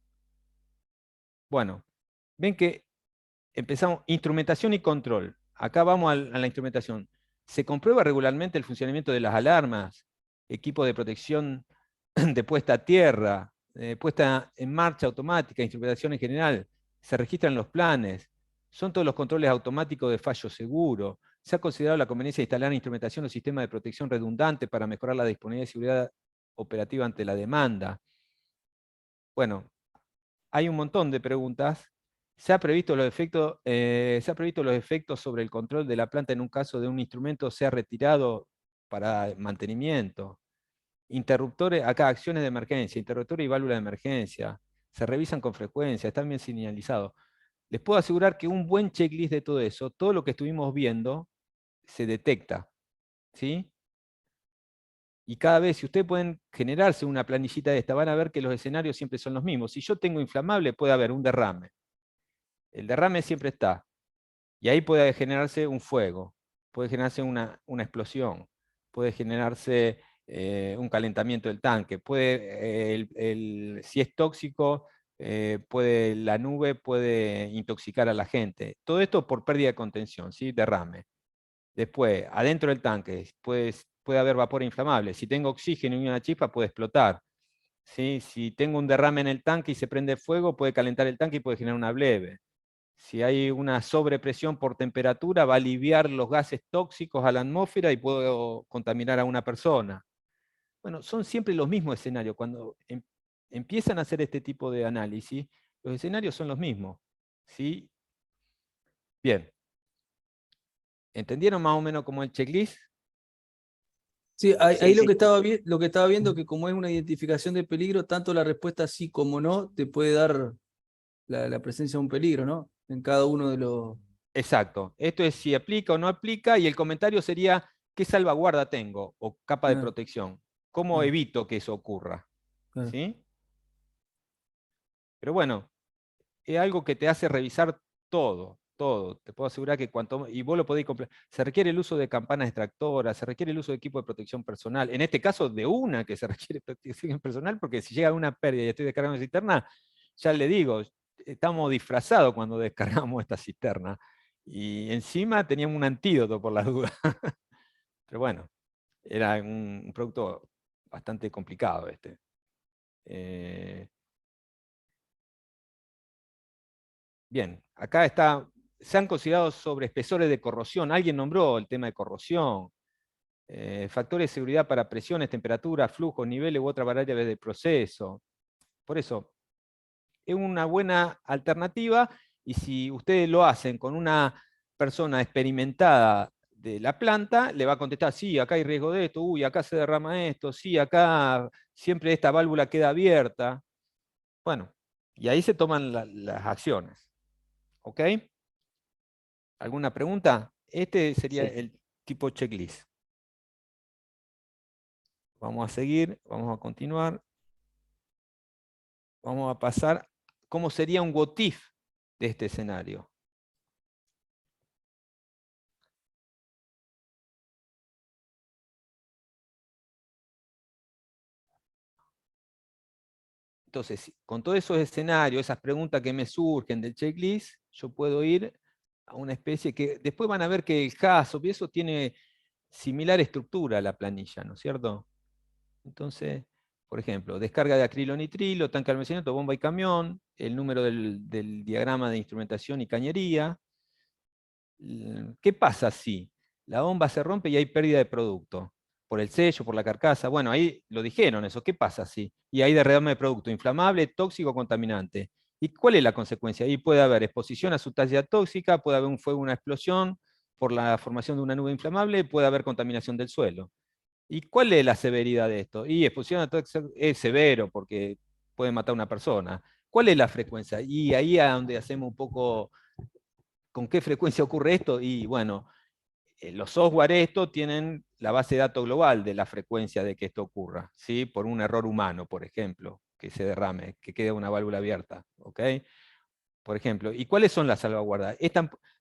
Bueno, ven que empezamos, instrumentación y control. Acá vamos a la instrumentación. Se comprueba regularmente el funcionamiento de las alarmas, equipo de protección de puesta a tierra, puesta en marcha automática, instrumentación en general. Se registran los planes. Son todos los controles automáticos de fallo seguro. Se ha considerado la conveniencia de instalar instrumentación o sistema de protección redundante para mejorar la disponibilidad y seguridad operativa ante la demanda. Bueno, hay un montón de preguntas. ¿Se ha previsto los efectos sobre el control de la planta en un caso de un instrumento sea retirado para mantenimiento? Interruptores, acá acciones de emergencia, interruptores y válvulas de emergencia. Se revisan con frecuencia, están bien señalizados. Les puedo asegurar que un buen checklist de todo eso, todo lo que estuvimos viendo, se detecta. ¿Sí? Y cada vez, si ustedes pueden generarse una planillita de esta, van a ver que los escenarios siempre son los mismos. Si yo tengo inflamable, puede haber un derrame. El derrame siempre está. Y ahí puede generarse un fuego, puede generarse una explosión, puede generarse un calentamiento del tanque, si es tóxico, la nube puede intoxicar a la gente. Todo esto por pérdida de contención, ¿sí? Derrame. Después, adentro del tanque, puede haber vapor inflamable. Si tengo oxígeno y una chispa, puede explotar. ¿Sí? Si tengo un derrame en el tanque y se prende fuego, puede calentar el tanque y puede generar una bleve. Si hay una sobrepresión por temperatura, va a aliviar los gases tóxicos a la atmósfera y puedo contaminar a una persona. Bueno, son siempre los mismos escenarios. Cuando empiezan a hacer este tipo de análisis, los escenarios son los mismos. ¿Sí? Bien. ¿Entendieron más o menos como el checklist? Sí, ahí lo que estaba viendo, que como es una identificación de peligro, tanto la respuesta sí como no te puede dar la presencia de un peligro, ¿no? En cada uno de los Exacto. Esto es si aplica o no aplica, y el comentario sería qué salvaguarda tengo o capa de Claro. protección. ¿Cómo Claro. evito que eso ocurra? Claro. ¿Sí? Pero bueno, es algo que te hace revisar todo, todo. Te puedo asegurar que y vos lo podéis se requiere el uso de campanas extractoras, se requiere el uso de equipo de protección personal. En este caso, de una que se requiere protección personal, porque si llega una pérdida y estoy descargando una cisterna, ya le digo, estamos disfrazados cuando descargamos esta cisterna. Y encima teníamos un antídoto por las dudas. Pero bueno, era un producto bastante complicado este. Bien, acá está, se han considerado sobre espesores de corrosión. Alguien nombró el tema de corrosión. Factores de seguridad para presiones, temperatura, flujo, niveles u otras variables de proceso. Por eso, es una buena alternativa, y si ustedes lo hacen con una persona experimentada de la planta, le va a contestar, sí, acá hay riesgo de esto, uy, acá se derrama esto, sí, acá siempre esta válvula queda abierta. Bueno, y ahí se toman las acciones. ¿Ok? ¿Alguna pregunta? Este sería Sí. el tipo checklist. Vamos a seguir, vamos a continuar. Vamos a pasar, ¿cómo sería un what if de este escenario? Entonces, con todos esos escenarios, esas preguntas que me surgen del checklist, yo puedo ir a una especie que después van a ver que el HAZOP y eso tiene similar estructura a la planilla, ¿no es cierto? Entonces, por ejemplo, descarga de acrilonitrilo, tanque de almacenamiento, bomba y camión, el número del diagrama de instrumentación y cañería. ¿Qué pasa si la bomba se rompe y hay pérdida de producto? Por el sello, por la carcasa. Bueno, ahí lo dijeron eso. ¿Qué pasa si? Y hay derrame de producto inflamable, tóxico, contaminante. ¿Y cuál es la consecuencia? Ahí puede haber exposición a sustancia tóxica, puede haber un fuego, una explosión por la formación de una nube inflamable, puede haber contaminación del suelo. ¿Y cuál es la severidad de esto? Y exposición a tóxico es severo porque puede matar a una persona. ¿Cuál es la frecuencia? Y ahí es donde hacemos un poco, ¿con qué frecuencia ocurre esto? Y bueno, los software estos tienen la base de datos global de la frecuencia de que esto ocurra, ¿sí? Por un error humano, por ejemplo, que se derrame, que quede una válvula abierta, ¿ok? Por ejemplo, ¿y cuáles son las salvaguardas?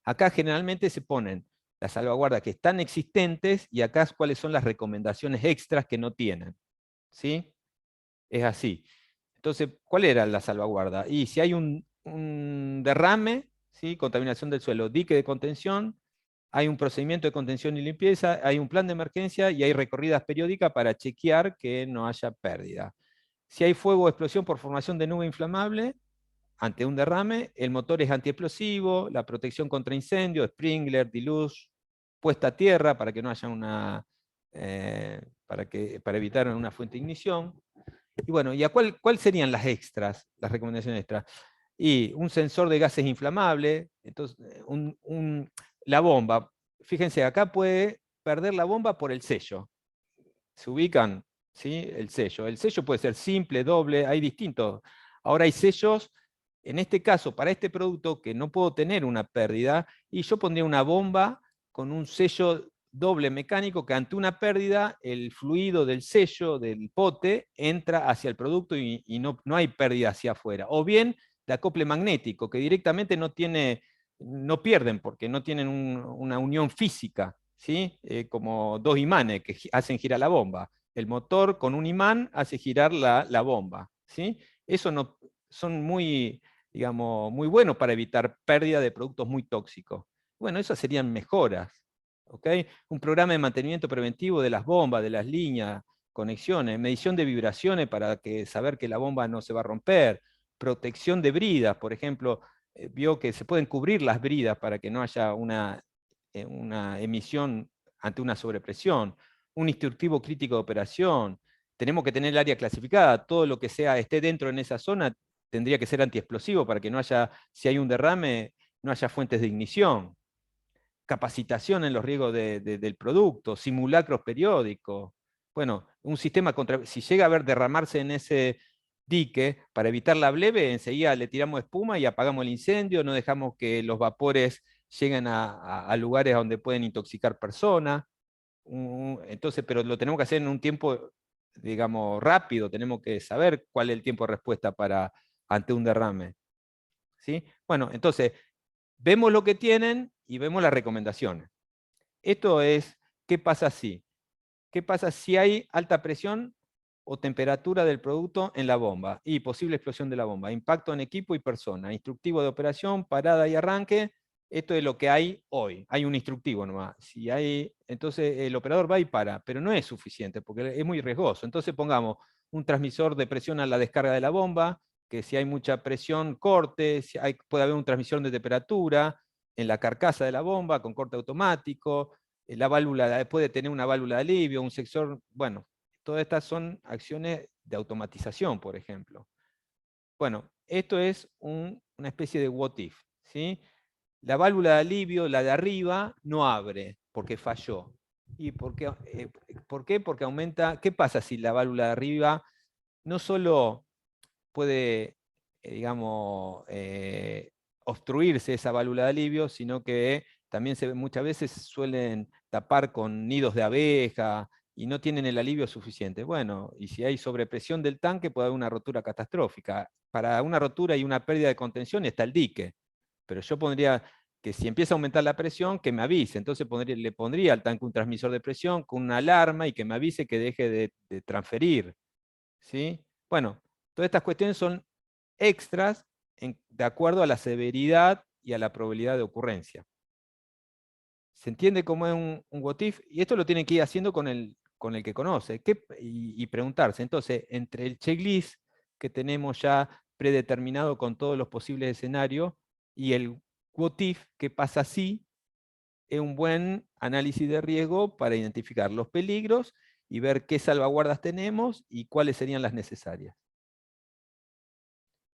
Acá generalmente se ponen las salvaguardas que están existentes, y acá cuáles son las recomendaciones extras que no tienen, ¿sí? Es así. Entonces, ¿cuál era la salvaguarda? Y si hay un derrame, ¿sí? Contaminación del suelo, dique de contención, hay un procedimiento de contención y limpieza, hay un plan de emergencia y hay recorridas periódicas para chequear que no haya pérdida. Si hay fuego o explosión por formación de nube inflamable, ante un derrame, el motor es antiexplosivo, la protección contra incendio, sprinkler, diluz, puesta a tierra para que no haya para evitar una fuente de ignición. Y bueno, ¿y cuál serían las extras, las recomendaciones extras? Y un sensor de gases inflamable, entonces, la bomba, fíjense, acá puede perder la bomba por el sello. ¿Se ubican? ¿Sí? El sello puede ser simple, doble, hay distintos. Ahora hay sellos, en este caso, para este producto, que no puedo tener una pérdida, y yo pondría una bomba con un sello doble mecánico que ante una pérdida, el fluido del sello, del pote, entra hacia el producto y no hay pérdida hacia afuera. O bien, de acople magnético, que directamente no pierden porque no tienen una unión física, ¿sí? Como dos imanes que hacen girar la bomba. El motor con un imán hace girar la bomba, ¿sí? Eso no, son muy, digamos, muy buenos para evitar pérdida de productos muy tóxicos. Bueno, esas serían mejoras. ¿Okay? Un programa de mantenimiento preventivo de las bombas, de las líneas, conexiones, medición de vibraciones para saber que la bomba no se va a romper, protección de bridas, por ejemplo, vio que se pueden cubrir las bridas para que no haya una emisión ante una sobrepresión, un instructivo crítico de operación, tenemos que tener el área clasificada, todo lo que esté dentro en esa zona tendría que ser antiexplosivo para que no haya, si hay un derrame, no haya fuentes de ignición. Capacitación en los riesgos del producto, simulacros periódicos. Bueno, un sistema si llega a haber derramarse en ese dique, para evitar la bleve, enseguida le tiramos espuma y apagamos el incendio, no dejamos que los vapores llegan a lugares donde pueden intoxicar personas. Entonces, pero lo tenemos que hacer en un tiempo, digamos, rápido, tenemos que saber cuál es el tiempo de respuesta ante un derrame. ¿Sí? Bueno, entonces, vemos lo que tienen y vemos las recomendaciones. Esto es, ¿qué pasa si? ¿Qué pasa si hay alta presión o temperatura del producto en la bomba? Y posible explosión de la bomba. Impacto en equipo y persona. Instructivo de operación, parada y arranque. Esto es lo que hay hoy. Hay un instructivo nomás. Si hay, entonces el operador va y para, pero no es suficiente porque es muy riesgoso. Entonces pongamos un transmisor de presión a la descarga de la bomba, que si hay mucha presión, corte, puede haber un transmisor de temperatura en la carcasa de la bomba con corte automático, la válvula puede tener una válvula de alivio, un sensor, bueno, todas estas son acciones de automatización, por ejemplo. Bueno, esto es una especie de what if, ¿sí? La válvula de alivio, la de arriba, no abre porque falló. ¿Y por qué? Porque aumenta. ¿Qué pasa si la válvula de arriba no solo puede, digamos, obstruirse esa válvula de alivio, sino que también muchas veces suelen tapar con nidos de abeja y no tienen el alivio suficiente? Bueno, y si hay sobrepresión del tanque puede haber una rotura catastrófica. Para una rotura y una pérdida de contención está el dique, pero yo pondría que si empieza a aumentar la presión, que me avise. Entonces le pondría al tanque un transmisor de presión con una alarma y que me avise que deje de transferir. ¿Sí? Bueno, todas estas cuestiones son extras de acuerdo a la severidad y a la probabilidad de ocurrencia. ¿Se entiende cómo es un what if? Y esto lo tienen que ir haciendo con el que conoce. Y preguntarse, entonces, entre el checklist que tenemos ya predeterminado con todos los posibles escenarios y el what if, ¿qué pasa si? Es un buen análisis de riesgo para identificar los peligros y ver qué salvaguardas tenemos y cuáles serían las necesarias.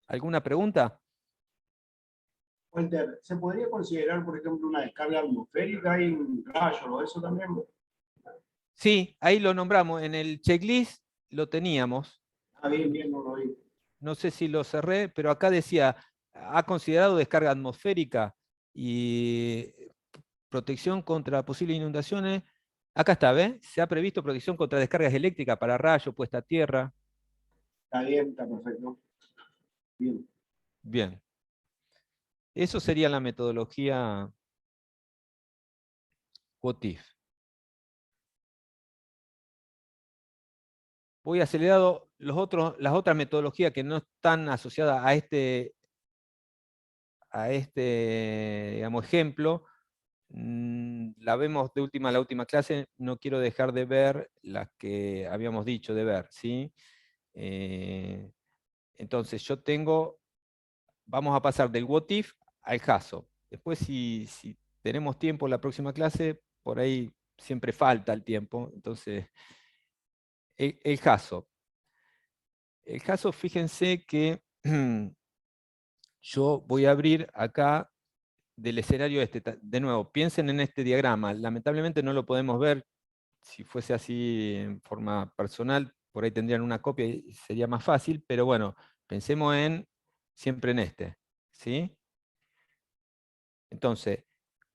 ¿Alguna pregunta? Walter, ¿se podría considerar, por ejemplo, una descarga atmosférica? ¿Hay un rayo o eso también? Sí, ahí lo nombramos. En el checklist lo teníamos. Ah, bien, no lo vi. No sé si lo cerré, pero acá decía, ha considerado descarga atmosférica y protección contra posibles inundaciones. Acá está, ¿ves? Se ha previsto protección contra descargas eléctricas para rayos, puesta a tierra. Está bien, está perfecto. Bien. Bien. Eso sería la metodología what if. Voy acelerado. Las otras metodologías que no están asociadas a este digamos, ejemplo, la vemos de la última clase. No quiero dejar de ver las que habíamos dicho de ver, ¿sí? Entonces yo vamos a pasar del what if al caso. Después si tenemos tiempo en la próxima clase, por ahí siempre falta el tiempo, entonces el caso. El caso, fíjense que yo voy a abrir acá del escenario este. De nuevo, piensen en este diagrama. Lamentablemente no lo podemos ver. Si fuese así en forma personal, por ahí tendrían una copia y sería más fácil, pero bueno, pensemos siempre en este. ¿Sí? Entonces,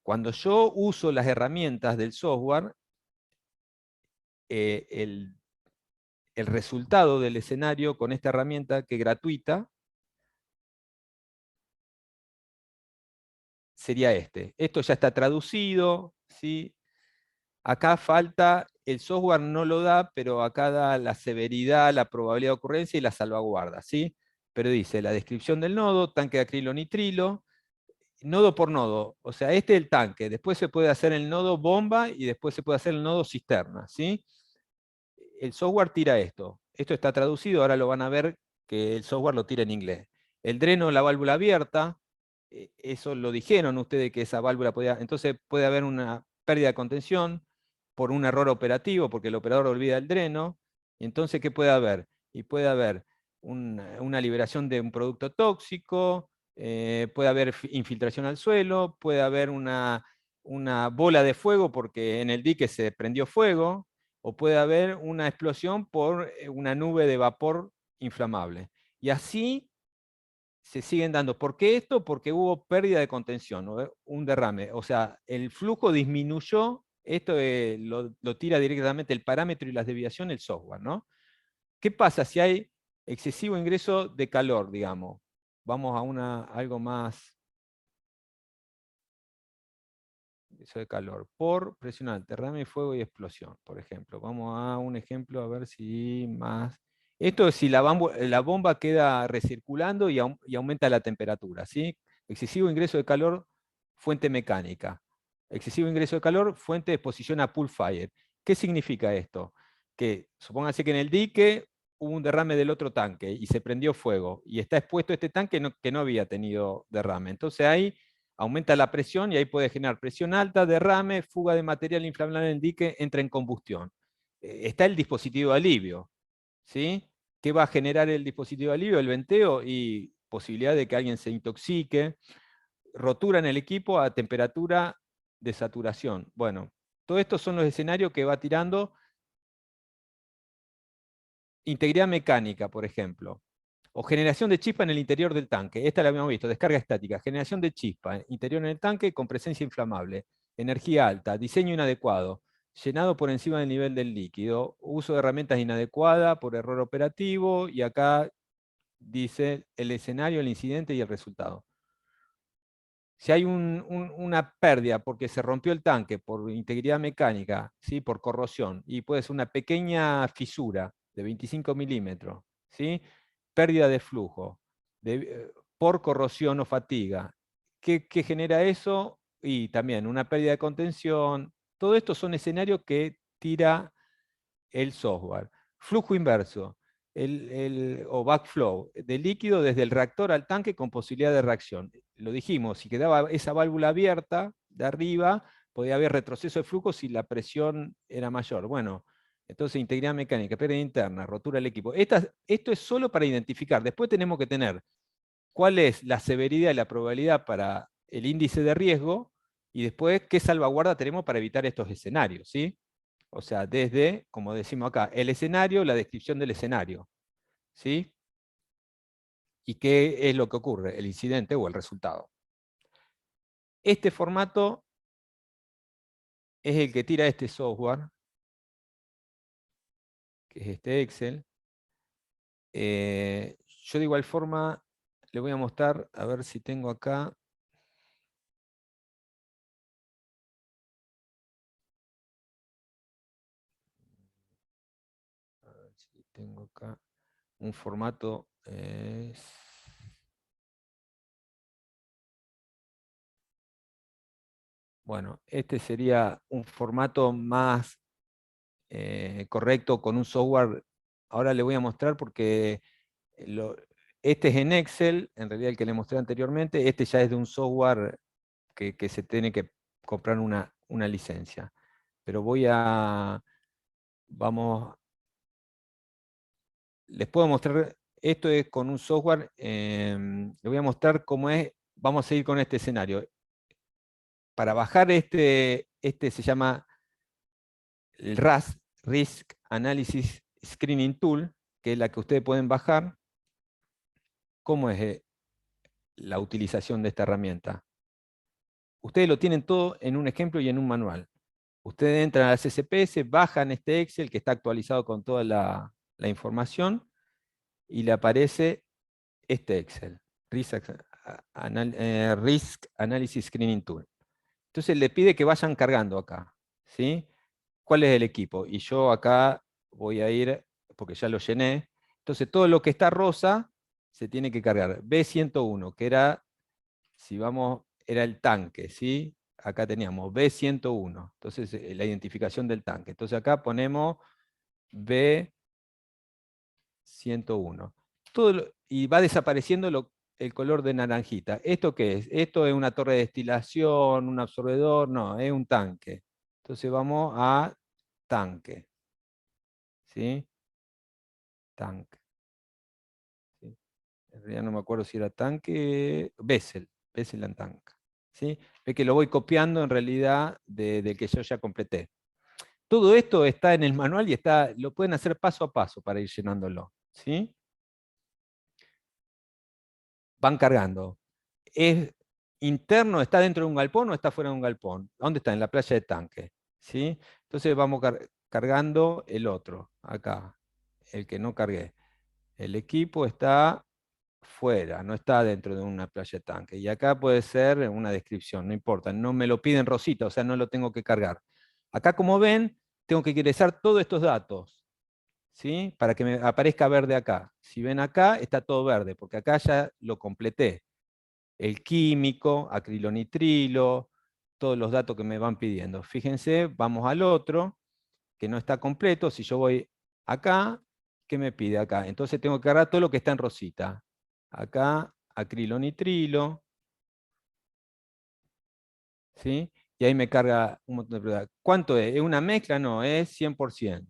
cuando yo uso las herramientas del software, el resultado del escenario con esta herramienta, que es gratuita, sería este. Esto ya está traducido, ¿sí? Acá falta, el software no lo da, pero acá da la severidad, la probabilidad de ocurrencia y la salvaguarda, ¿sí? Pero dice la descripción del nodo, tanque de acrilonitrilo, nodo por nodo. O sea, este es el tanque. Después se puede hacer el nodo bomba y después se puede hacer el nodo cisterna, ¿sí? El software tira esto. Esto está traducido, ahora lo van a ver que el software lo tira en inglés. El dreno, la válvula abierta, eso lo dijeron ustedes que esa válvula podía. Entonces puede haber una pérdida de contención por un error operativo, porque el operador olvida el dreno. Y entonces, ¿qué puede haber? Y puede haber una liberación de un producto tóxico, puede haber infiltración al suelo, puede haber una bola de fuego porque en el dique se prendió fuego, o puede haber una explosión por una nube de vapor inflamable. Y así se siguen dando. ¿Por qué esto? Porque hubo pérdida de contención, ¿no? Un derrame. O sea, el flujo disminuyó, esto lo tira directamente el parámetro y las desviaciones, el software, ¿no? ¿Qué pasa si hay excesivo ingreso de calor, digamos? Vamos a algo más... Ingreso de calor por presión alta, derrame, fuego y explosión, por ejemplo. Vamos a un ejemplo a ver si más... Esto es si la bomba queda recirculando y aumenta la temperatura, ¿sí? Excesivo ingreso de calor, fuente mecánica. Excesivo ingreso de calor, fuente de exposición a pool fire. ¿Qué significa esto? Que supóngase que en el dique hubo un derrame del otro tanque y se prendió fuego y está expuesto este tanque que no había tenido derrame. Entonces ahí aumenta la presión y ahí puede generar presión alta, derrame, fuga de material inflamable en el dique, entra en combustión. Está el dispositivo de alivio, ¿sí? ¿Qué va a generar el dispositivo de alivio? El venteo y posibilidad de que alguien se intoxique, rotura en el equipo a temperatura de saturación. Bueno, todos estos son los escenarios que va tirando integridad mecánica, por ejemplo. O generación de chispa en el interior del tanque. Esta la habíamos visto, descarga estática. Generación de chispa, interior en el tanque con presencia inflamable. Energía alta, diseño inadecuado. Llenado por encima del nivel del líquido. Uso de herramientas inadecuada por error operativo. Y acá dice el escenario, el incidente y el resultado. Si hay una pérdida porque se rompió el tanque por integridad mecánica, ¿sí? Por corrosión, y puede ser una pequeña fisura de 25 milímetros, ¿sí? Pérdida de flujo, por corrosión o fatiga. ¿Qué genera eso? Y también una pérdida de contención. Todo esto son escenarios que tira el software. Flujo inverso, o backflow, de líquido desde el reactor al tanque con posibilidad de reacción. Lo dijimos, si quedaba esa válvula abierta de arriba, podía haber retroceso de flujo si la presión era mayor. Bueno, entonces integridad mecánica, pérdida interna, rotura del equipo. Esto es solo para identificar. Después tenemos que tener cuál es la severidad y la probabilidad para el índice de riesgo y después qué salvaguarda tenemos para evitar estos escenarios, ¿sí? O sea, desde, como decimos acá, el escenario, la descripción del escenario, ¿sí? ¿Y qué es lo que ocurre? El incidente o el resultado. Este formato es el que tira este software, que es este Excel. Yo de igual forma le voy a mostrar, a ver si tengo acá. A ver si tengo acá un formato. Bueno, este sería un formato más correcto con un software. Ahora le voy a mostrar porque este es en Excel, en realidad el que le mostré anteriormente, este ya es de un software que se tiene que comprar una licencia. Pero les puedo mostrar, esto es con un software, le voy a mostrar cómo es, vamos a seguir con este escenario. Para bajar este se llama el RAS, Risk Analysis Screening Tool, que es la que ustedes pueden bajar. ¿Cómo es la utilización de esta herramienta? Ustedes lo tienen todo en un ejemplo y en un manual. Ustedes entran a la CSPS, bajan este Excel que está actualizado con toda la información y le aparece este Excel, Risk Analysis Screening Tool. Entonces le pide que vayan cargando acá, ¿sí? ¿Cuál es el equipo? Y yo acá voy a ir, porque ya lo llené, entonces todo lo que está rosa se tiene que cargar. B101, que era, si vamos, era el tanque, ¿sí? Acá teníamos B101, entonces la identificación del tanque. Entonces acá ponemos B101. Y va desapareciendo el color de naranjita. ¿Esto qué es? Esto es una torre de destilación, un absorbedor, no, es un tanque. Entonces vamos a tanque. ¿Sí? Tanque. ¿Sí? En realidad no me acuerdo si era tanque, Bessel and tank. ¿Sí? Ve que lo voy copiando en realidad del que yo ya completé. Todo esto está en el manual y lo pueden hacer paso a paso para ir llenándolo. ¿Sí? van cargando. ¿Es interno, está dentro de un galpón o está fuera de un galpón? ¿Dónde está? En la playa de Tanque. ¿Sí? Entonces vamos cargando el otro, acá, el que no cargué. El equipo está fuera, no está dentro de una playa de Tanque. Y acá puede ser una descripción, no importa, no me lo piden rosita, o sea, no lo tengo que cargar. Acá, como ven, tengo que ingresar todos estos datos, ¿sí? Para que me aparezca verde acá. Si ven acá, está todo verde, porque acá ya lo completé. El químico, acrilonitrilo, todos los datos que me van pidiendo. Fíjense, vamos al otro, que no está completo. Si yo voy acá, ¿qué me pide acá? Entonces tengo que cargar todo lo que está en rosita. Acá, acrilonitrilo, ¿sí? Y ahí me carga un montón de productos. ¿Cuánto es? ¿Es una mezcla? No, es 100%.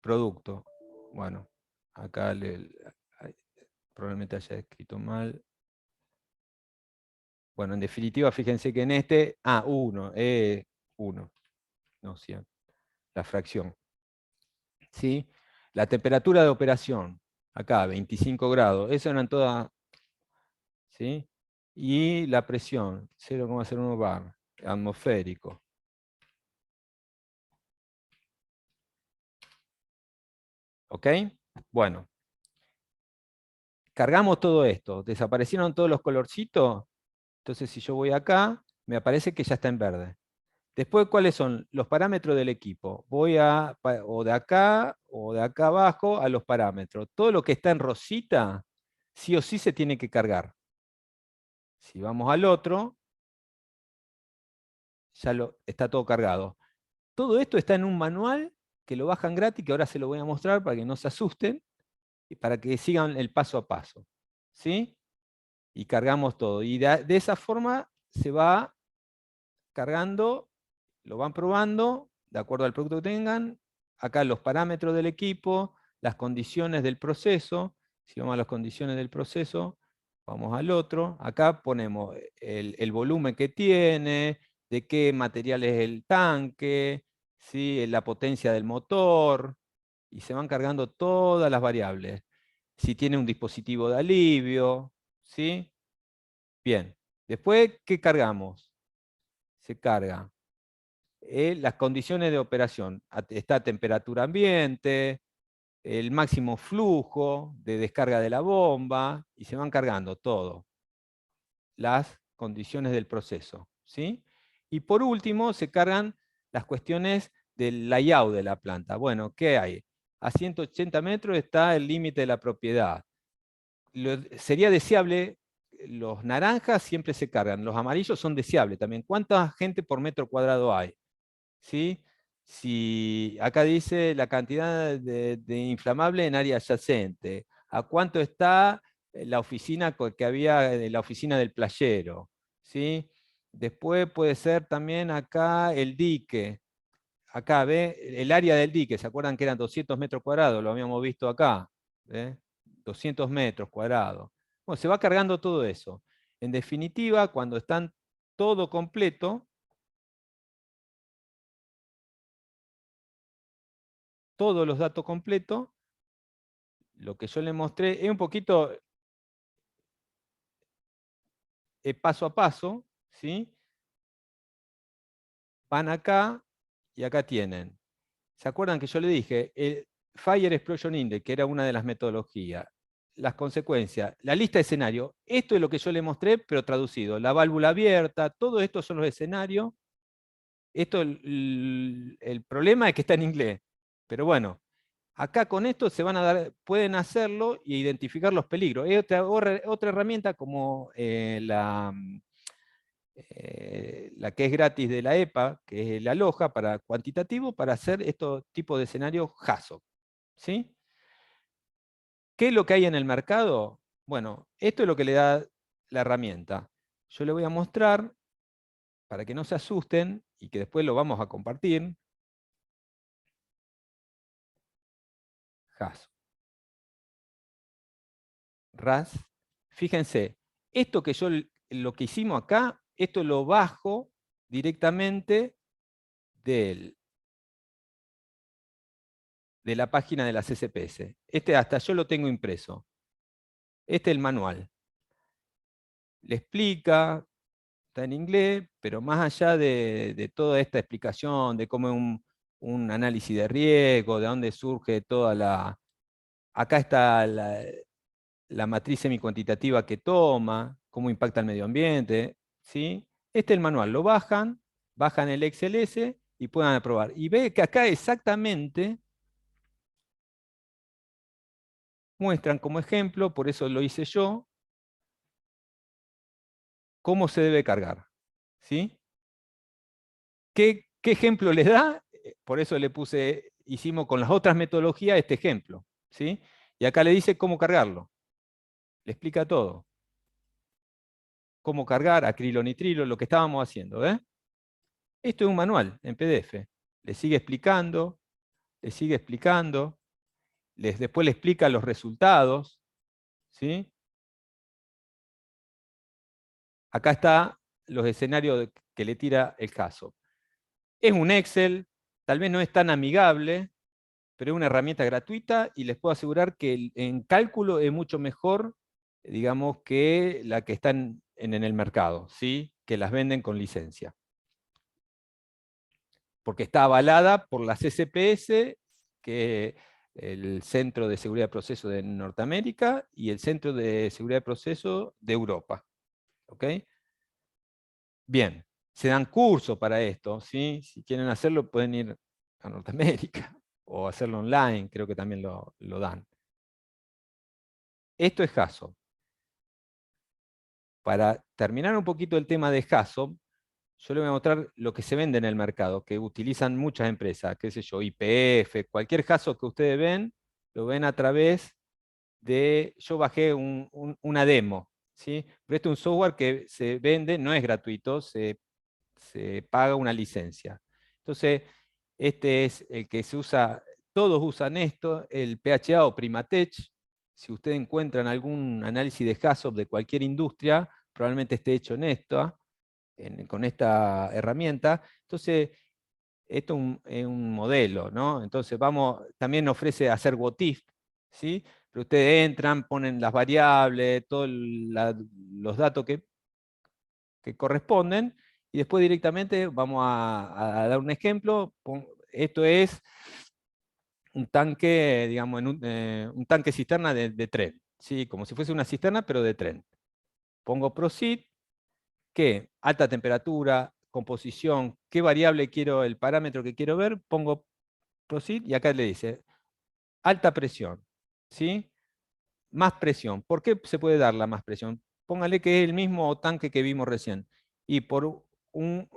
Producto. Bueno, acá probablemente haya escrito mal. Bueno, en definitiva, fíjense que en este, 1, 1, no 100, la fracción. ¿Sí? La temperatura de operación, acá, 25 grados, esas eran todas, ¿sí? Y la presión, 0,01 bar, atmosférico. ¿Ok? Bueno. Cargamos todo esto, desaparecieron todos los colorcitos, entonces si yo voy acá, me aparece que ya está en verde. Después, ¿cuáles son los parámetros del equipo? Voy o de acá abajo a los parámetros. Todo lo que está en rosita, sí o sí se tiene que cargar. Si vamos al otro, ya está todo cargado. Todo esto está en un manual que lo bajan gratis, que ahora se lo voy a mostrar para que no se asusten y para que sigan el paso a paso. ¿Sí? Y cargamos todo. Y de esa forma se va cargando, lo van probando, de acuerdo al producto que tengan. Acá los parámetros del equipo, las condiciones del proceso. Si vamos a las condiciones del proceso, vamos al otro. Acá ponemos el volumen que tiene, de qué material es el tanque, ¿sí? La potencia del motor, y se van cargando todas las variables. Si tiene un dispositivo de alivio, ¿sí? Bien. Después, ¿qué cargamos? Se carga las condiciones de operación. Está a temperatura ambiente, el máximo flujo de descarga de la bomba, y se van cargando todo. Las condiciones del proceso. ¿Sí? Y por último, se cargan las cuestiones del layout de la planta. Bueno, ¿qué hay? A 180 metros está el límite de la propiedad. Sería deseable, los naranjas siempre se cargan, los amarillos son deseables también. ¿Cuánta gente por metro cuadrado hay? ¿Sí? Si acá dice la cantidad de inflamable en área adyacente, ¿a cuánto está la oficina que había, la oficina del playero? ¿Sí? Después puede ser también acá el dique. Acá, ¿ve? El área del dique, ¿se acuerdan que eran 200 metros cuadrados? Lo habíamos visto acá. 200 metros cuadrados. Bueno, se va cargando todo eso. En definitiva, cuando están todo completo, todos los datos completos, lo que yo les mostré es un poquito paso a paso, ¿sí? Van acá y acá tienen. ¿Se acuerdan que yo le dije? El Fire Explosion Index, que era una de las metodologías. Las consecuencias, la lista de escenarios. Esto es lo que yo le mostré, pero traducido. La válvula abierta, todo esto son los escenarios. Esto, el problema es que está en inglés. Pero bueno, acá con esto se van a dar, pueden hacerlo y identificar los peligros. Es otra herramienta como la que es gratis de la EPA, que es la Aloha para cuantitativo, para hacer estos tipos de escenarios HAZOP. ¿Sí? ¿Qué es lo que hay en el mercado? Bueno, esto es lo que le da la herramienta. Yo le voy a mostrar, para que no se asusten, y que después lo vamos a compartir. HAZOP. RAS. Fíjense, esto que lo que hicimos acá, esto lo bajo directamente de la página de la CCPS. Hasta yo lo tengo impreso. Este es el manual. Le explica, está en inglés, pero más allá de toda esta explicación, de cómo es un análisis de riesgo, de dónde surge toda la... Acá está la matriz semicuantitativa que toma, cómo impacta el medio ambiente, ¿sí? Este es el manual, lo bajan el XLS y puedan aprobar. Y ve que acá exactamente muestran como ejemplo, por eso lo hice yo, cómo se debe cargar, ¿sí? ¿Qué ejemplo les da? Por eso le puse, hicimos con las otras metodologías este ejemplo, ¿sí? Y acá le dice cómo cargarlo. Le explica todo. Cómo cargar acrilonitrilo, lo que estábamos haciendo, ¿eh? Esto es un manual en PDF. Le sigue explicando, después le explica los resultados, ¿sí? Acá está los escenarios que le tira el caso. Es un Excel, tal vez no es tan amigable, pero es una herramienta gratuita y les puedo asegurar que en cálculo es mucho mejor, digamos, que la que está en el mercado, ¿sí? Que las venden con licencia. Porque está avalada por la CCPS, que es el Centro de Seguridad de Proceso de Norteamérica, y el Centro de Seguridad de Proceso de Europa. ¿Ok? Bien, se dan cursos para esto, ¿sí? Si quieren hacerlo pueden ir a Norteamérica, o hacerlo online, creo que también lo dan. Esto es HAZOP. Para terminar un poquito el tema de HAZOP, yo les voy a mostrar lo que se vende en el mercado, que utilizan muchas empresas, qué sé yo, YPF, cualquier HAZOP que ustedes ven, lo ven a través de... Yo bajé una demo, ¿sí? Pero este es un software que se vende, no es gratuito, se paga una licencia. Entonces, este es el que se usa, todos usan esto, el PHA o Primatech. Si ustedes encuentran algún análisis de HAZOP de cualquier industria, probablemente esté hecho en esto, con esta herramienta. Entonces, esto es un modelo, ¿no? Entonces, también ofrece hacer what if, ¿sí? Pero ustedes entran, ponen las variables, todos los datos que corresponden, y después directamente vamos a dar un ejemplo. Esto es un tanque, digamos, un tanque cisterna de tren, ¿sí? Como si fuese una cisterna, pero de tren. Pongo proceed, que alta temperatura, composición, qué variable quiero, el parámetro que quiero ver, pongo proceed, y acá le dice alta presión, ¿sí? Más presión. ¿Por qué se puede dar la más presión? Póngale que es el mismo tanque que vimos recién. Y por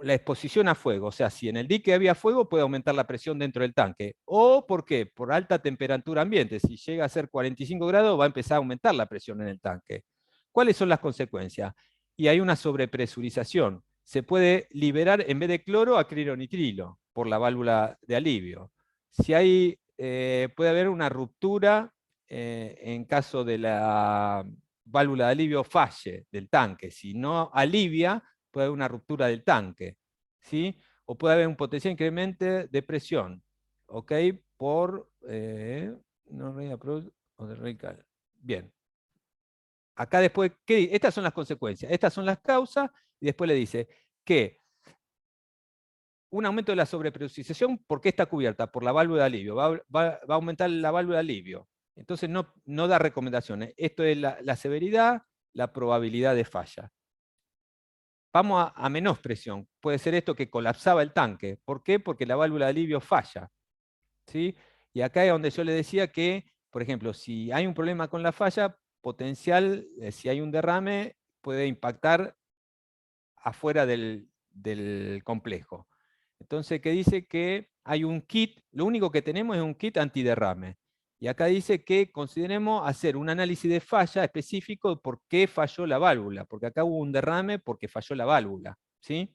la exposición a fuego, o sea, si en el dique había fuego, puede aumentar la presión dentro del tanque. ¿O por qué? Por alta temperatura ambiente. Si llega a ser 45 grados, va a empezar a aumentar la presión en el tanque. ¿Cuáles son las consecuencias? Y hay una sobrepresurización. Se puede liberar, en vez de cloro, acrilonitrilo por la válvula de alivio. Si hay, puede haber una ruptura en caso de la válvula de alivio falle del tanque. Si no alivia, puede haber una ruptura del tanque, ¿sí? O puede haber un potencial incremento de presión, ¿ok? Por bien. Acá después, estas son las consecuencias, estas son las causas, y después le dice que un aumento de la sobrepresurización, ¿por qué está cubierta? Por la válvula de alivio. Va a aumentar la válvula de alivio. Entonces no da recomendaciones. Esto es la severidad, la probabilidad de falla. Vamos a menos presión. Puede ser esto que colapsaba el tanque. ¿Por qué? Porque la válvula de alivio falla, ¿sí? Y acá es donde yo le decía que, por ejemplo, si hay un problema con la falla, potencial, si hay un derrame, puede impactar afuera del complejo. Entonces, que dice que hay un kit, lo único que tenemos es un kit antiderrame. Y acá dice que consideremos hacer un análisis de falla específico de por qué falló la válvula, porque acá hubo un derrame porque falló la válvula, ¿sí?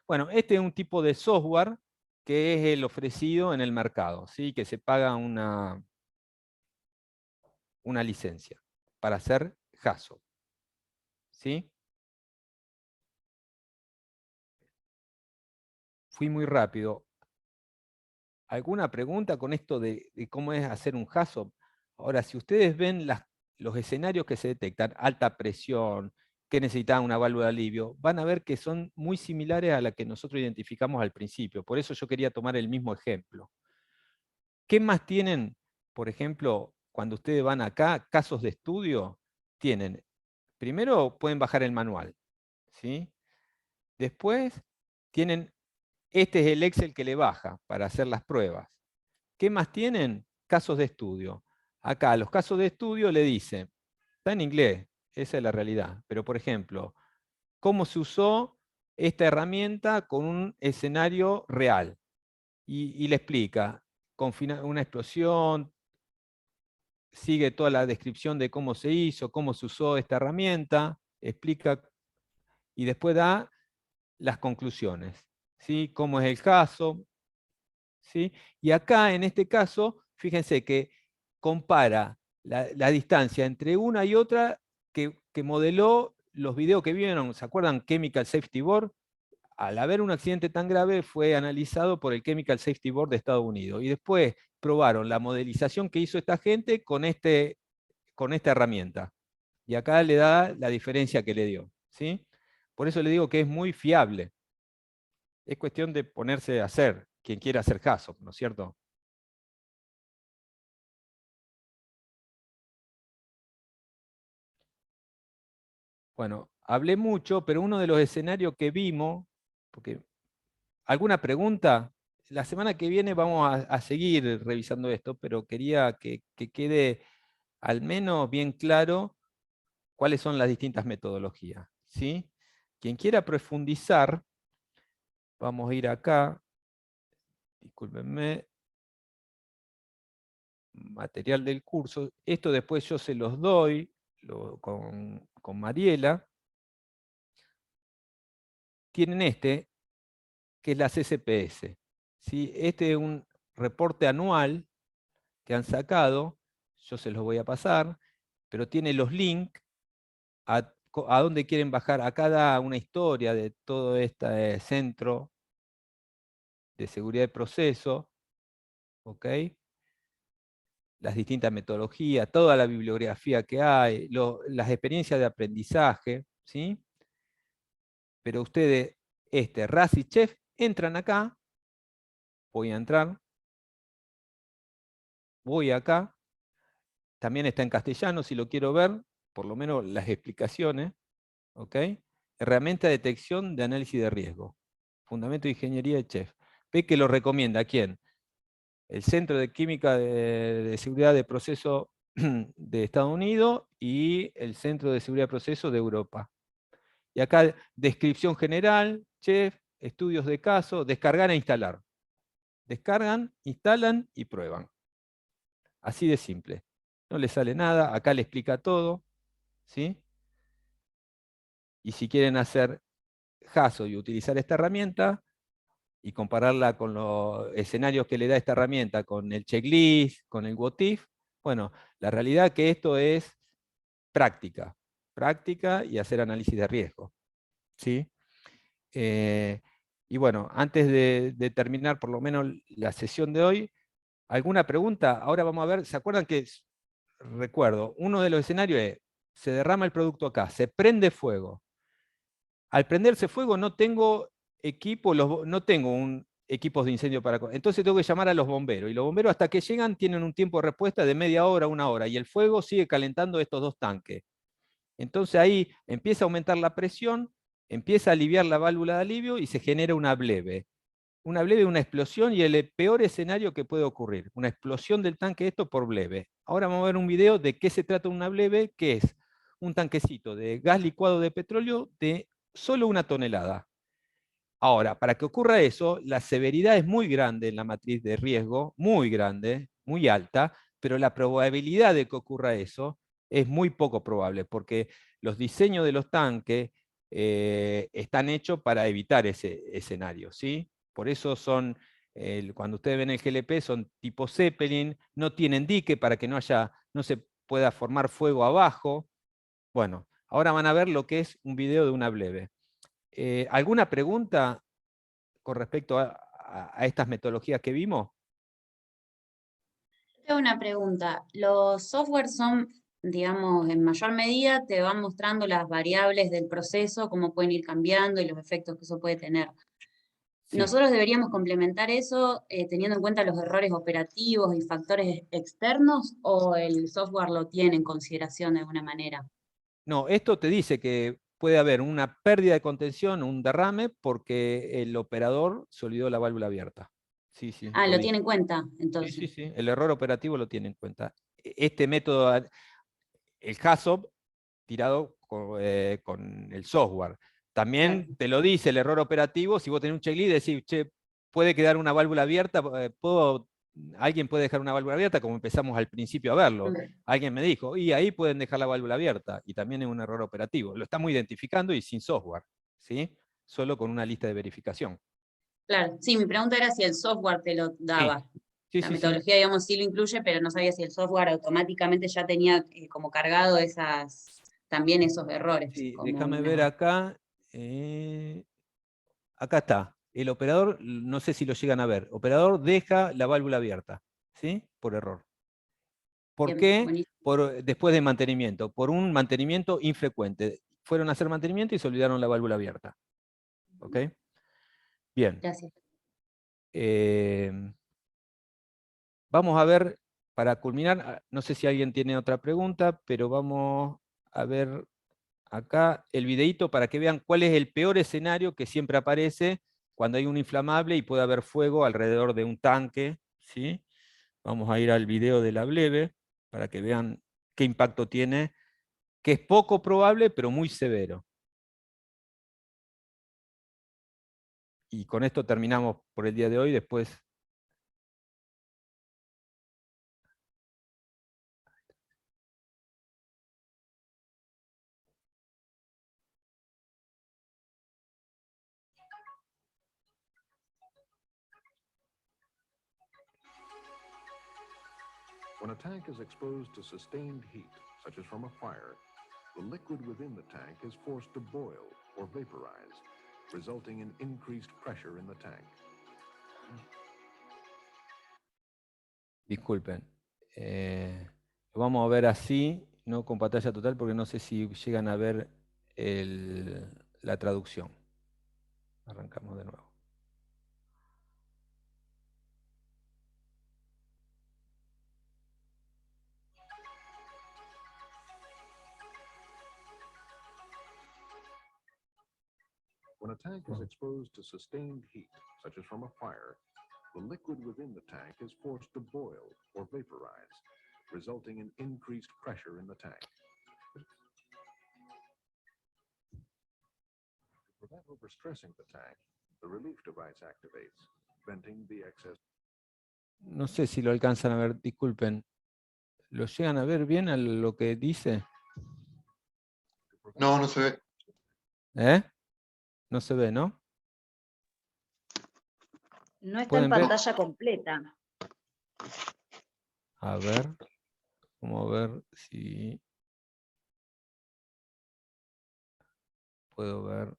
Bueno, este es un tipo de software que es el ofrecido en el mercado, ¿sí? Que se paga una licencia para hacer HAZOP, ¿sí? Fui muy rápido. ¿Alguna pregunta con esto de cómo es hacer un HAZOP? Ahora, si ustedes ven los escenarios que se detectan, alta presión, que necesitaban una válvula de alivio, van a ver que son muy similares a la que nosotros identificamos al principio. Por eso yo quería tomar el mismo ejemplo. ¿Qué más tienen, por ejemplo, cuando ustedes van acá, casos de estudio? Tienen, primero pueden bajar el manual, ¿sí? Después tienen, este es el Excel que le baja para hacer las pruebas. ¿Qué más tienen? Casos de estudio. Acá los casos de estudio le dicen, está en inglés, esa es la realidad, pero por ejemplo, ¿cómo se usó esta herramienta con un escenario real? Y le explica, con una explosión, sigue toda la descripción de cómo se hizo, cómo se usó esta herramienta, explica y después da las conclusiones, ¿sí? Cómo es el caso, ¿sí? Y acá, en este caso, fíjense que compara la distancia entre una y otra que modeló los videos que vieron. ¿Se acuerdan? Chemical Safety Board. Al haber un accidente tan grave, fue analizado por el Chemical Safety Board de Estados Unidos. Y después probaron la modelización que hizo esta gente con esta herramienta. Y acá le da la diferencia que le dio, ¿sí? Por eso le digo que es muy fiable. Es cuestión de ponerse a hacer, quien quiera hacer caso, ¿no es cierto? Bueno, hablé mucho, pero uno de los escenarios que vimos, porque ¿alguna pregunta? La semana que viene vamos a seguir revisando esto, pero quería que quede al menos bien claro cuáles son las distintas metodologías, ¿sí? Quien quiera profundizar, vamos a ir acá, discúlpenme, material del curso, esto después yo se los doy con Mariela. Tienen este, que es la CCPS, ¿sí? Este es un reporte anual que han sacado, yo se los voy a pasar, pero tiene los links a dónde quieren bajar. Acá da una historia de todo este centro de seguridad de proceso, ¿ok? Las distintas metodologías, toda la bibliografía que hay, las experiencias de aprendizaje, ¿sí? Pero ustedes, RAS y Chef, entran acá, voy a entrar, voy acá, también está en castellano si lo quiero ver, por lo menos las explicaciones, ¿ok? Herramienta de detección de análisis de riesgo, fundamento de ingeniería de Chef. Ve que lo recomienda, ¿a quién? El Centro de Química de Seguridad de Proceso de Estados Unidos y el Centro de Seguridad de Proceso de Europa. Y acá, descripción general, Chef, estudios de caso, descargar e instalar. Descargan, instalan y prueban. Así de simple. No le sale nada, acá le explica todo, ¿sí? Y si quieren hacer caso y utilizar esta herramienta, y compararla con los escenarios que le da esta herramienta, con el checklist, con el what if, bueno, la realidad es que esto es práctica y hacer análisis de riesgo, ¿sí? Y bueno, antes de terminar por lo menos la sesión de hoy, ¿alguna pregunta? Ahora vamos a ver, ¿se acuerdan que, recuerdo, uno de los escenarios es, se derrama el producto acá, se prende fuego. Al prenderse fuego no tengo equipo, no tengo equipos de incendio para... Entonces tengo que llamar a los bomberos. Y los bomberos hasta que llegan tienen un tiempo de respuesta de media hora, 1 hora. Y el fuego sigue calentando estos 2 tanques. Entonces ahí empieza a aumentar la presión, empieza a aliviar la válvula de alivio y se genera una bleve. Una bleve, una explosión y el peor escenario que puede ocurrir. Una explosión del tanque, esto por bleve. Ahora vamos a ver un video de qué se trata una bleve, que es un tanquecito de gas licuado de petróleo de solo 1 tonelada. Ahora, para que ocurra eso, la severidad es muy grande en la matriz de riesgo, muy grande, muy alta, pero la probabilidad de que ocurra eso es muy poco probable, porque los diseños de los tanques están hechos para evitar ese escenario, ¿sí? Por eso son, cuando ustedes ven el GLP, son tipo Zeppelin, no tienen dique para que no se pueda formar fuego abajo. Bueno, ahora van a ver lo que es un video de una bleve. ¿Alguna pregunta con respecto a estas metodologías que vimos? Tengo una pregunta. ¿Los softwares son digamos, en mayor medida te van mostrando las variables del proceso, cómo pueden ir cambiando y los efectos que eso puede tener. Sí. Nosotros deberíamos complementar eso teniendo en cuenta los errores operativos y factores externos, o el software lo tiene en consideración de alguna manera. No, esto te dice que puede haber una pérdida de contención, un derrame, porque el operador se olvidó la válvula abierta. Sí, sí. Ah, lo dice. tiene en cuenta, entonces. Sí, sí, sí. El error operativo lo tiene en cuenta. Este método, el HAZOP, tirado con el software. También Claro. te lo dice el error operativo, si vos tenés un checklist, decís, che, puede quedar una válvula abierta, alguien puede dejar una válvula abierta, como empezamos al principio a verlo. Alguien me dijo, y ahí pueden dejar la válvula abierta, y también es un error operativo. Lo estamos identificando y sin software, ¿sí? Solo con una lista de verificación. Claro, sí, mi pregunta era si el software te lo daba. Sí, La sí, sí. metodología, digamos, sí lo incluye, pero no sabía si el software automáticamente ya tenía como cargado también esos errores. Sí, como déjame una- ver acá. Acá está. El operador, no sé si lo llegan a ver. Operador deja la válvula abierta, ¿sí? Por error. ¿Por Bien, qué? buenísimo. Después de mantenimiento. Por un mantenimiento infrecuente. Fueron a hacer mantenimiento y se olvidaron la válvula abierta. ¿Ok? Bien. Gracias. Vamos a ver, para culminar, no sé si alguien tiene otra pregunta, pero vamos a ver acá el videíto para que vean cuál es el peor escenario que siempre aparece cuando hay un inflamable y puede haber fuego alrededor de un tanque, ¿sí? Vamos a ir al video de la Bleve para que vean qué impacto tiene, que es poco probable, pero muy severo. Y con esto terminamos por el día de hoy, después... When a tank is exposed to sustained heat, such as from a fire, the liquid within the tank is forced to boil or vaporize, resulting in increased pressure in the tank. Disculpen. Lo vamos a ver así, no con pantalla total, porque no sé si llegan a ver la traducción. Arrancamos de nuevo. When a tank is exposed to sustained heat, such as from a fire, the liquid within the tank is forced to boil or vaporize, resulting in increased pressure in the tank. To prevent overstressing the tank, the relief device activates, venting the excess. No sé si lo alcanzan a ver, disculpen. ¿Lo llegan a ver bien a lo que dice? No, no se ve. ¿Eh? No se ve, ¿no? No está en ¿Pueden ver? pantalla completa. A ver. Vamos a ver si puedo ver.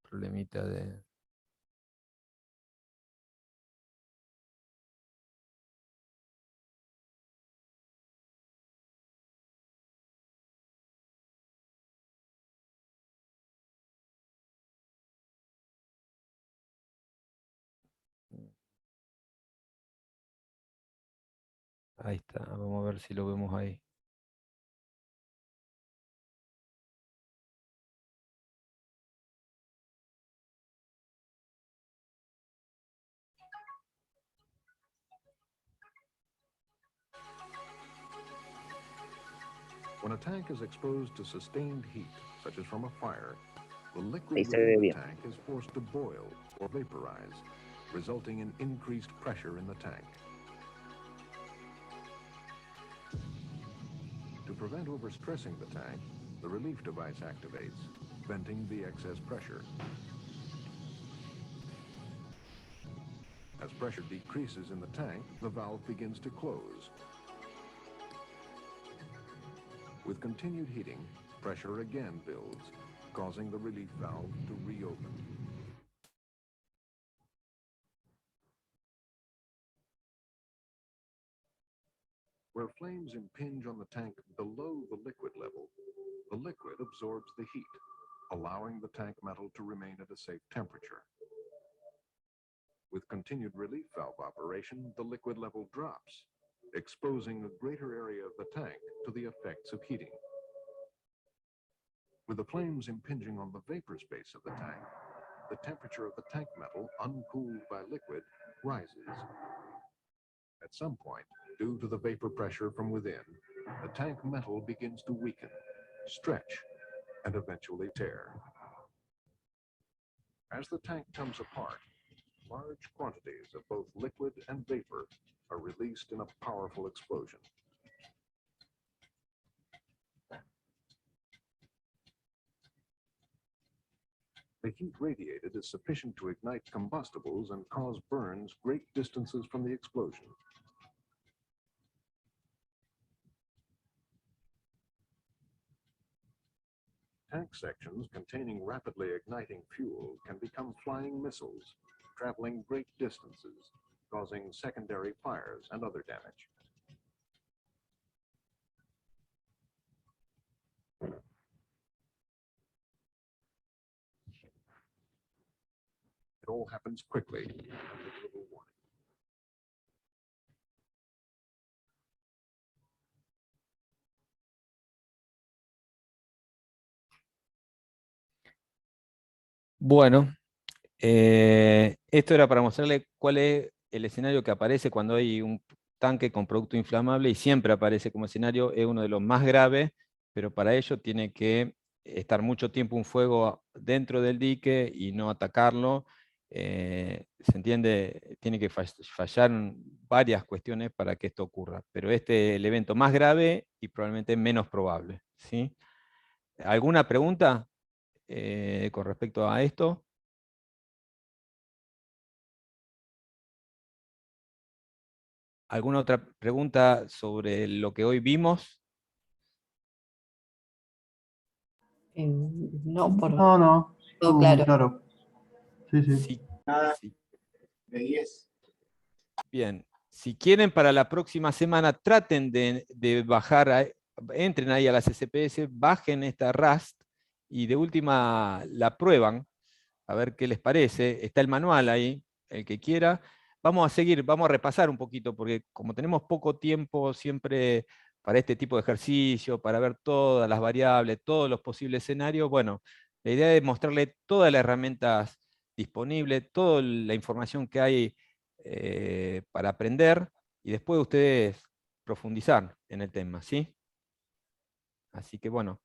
Problemita de... Ahí está, vamos a ver si lo vemos ahí. When a tank is exposed to sustained heat, such as from a fire, the liquid Ahí se within ve the bien. tank is forced to boil or vaporize, resulting in increased pressure in the tank. To prevent overstressing the tank, the relief device activates, venting the excess pressure. As pressure decreases in the tank, the valve begins to close. With continued heating, pressure again builds, causing the relief valve to reopen. Where flames impinge on the tank below the liquid level, the liquid absorbs the heat, allowing the tank metal to remain at a safe temperature. With continued relief valve operation, the liquid level drops, exposing a greater area of the tank to the effects of heating. With the flames impinging on the vapor space of the tank, the temperature of the tank metal, uncooled by liquid, rises. At some point, due to the vapor pressure from within, the tank metal begins to weaken, stretch, and eventually tear. As the tank comes apart, large quantities of both liquid and vapor are released in a powerful explosion. The heat radiated is sufficient to ignite combustibles and cause burns great distances from the explosion. Tank sections containing rapidly igniting fuel can become flying missiles, traveling great distances, causing secondary fires and other damage. It all happens quickly and with little warning. Bueno, esto era para mostrarle cuál es el escenario que aparece cuando hay un tanque con producto inflamable, y siempre aparece como escenario, es uno de los más graves, pero para ello tiene que estar mucho tiempo un fuego dentro del dique y no atacarlo. ¿Se entiende? Tiene que fallar varias cuestiones para que esto ocurra, pero este es el evento más grave y probablemente menos probable, ¿sí? ¿Alguna pregunta con respecto a esto? ¿Alguna otra pregunta sobre lo que hoy vimos? No, por No. todo Muy claro. claro. Sí. Sí. Nada Sí. de 10. Bien, si quieren para la próxima semana, traten de bajar, entren ahí a las CCPS, bajen esta RAST y de última la prueban, a ver qué les parece. Está el manual ahí, el que quiera. Vamos a seguir, vamos a repasar un poquito, porque como tenemos poco tiempo siempre para este tipo de ejercicio, para ver todas las variables, todos los posibles escenarios, bueno, la idea es mostrarle todas las herramientas disponibles, toda la información que hay para aprender, y después ustedes profundizar en el tema, ¿sí? Así que bueno,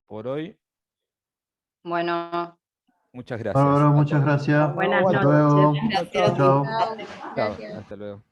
por hoy, Bueno, muchas gracias. Bárbaro, muchas gracias. Buenas Hasta noches. luego. Gracias. Chao. Chao, hasta luego.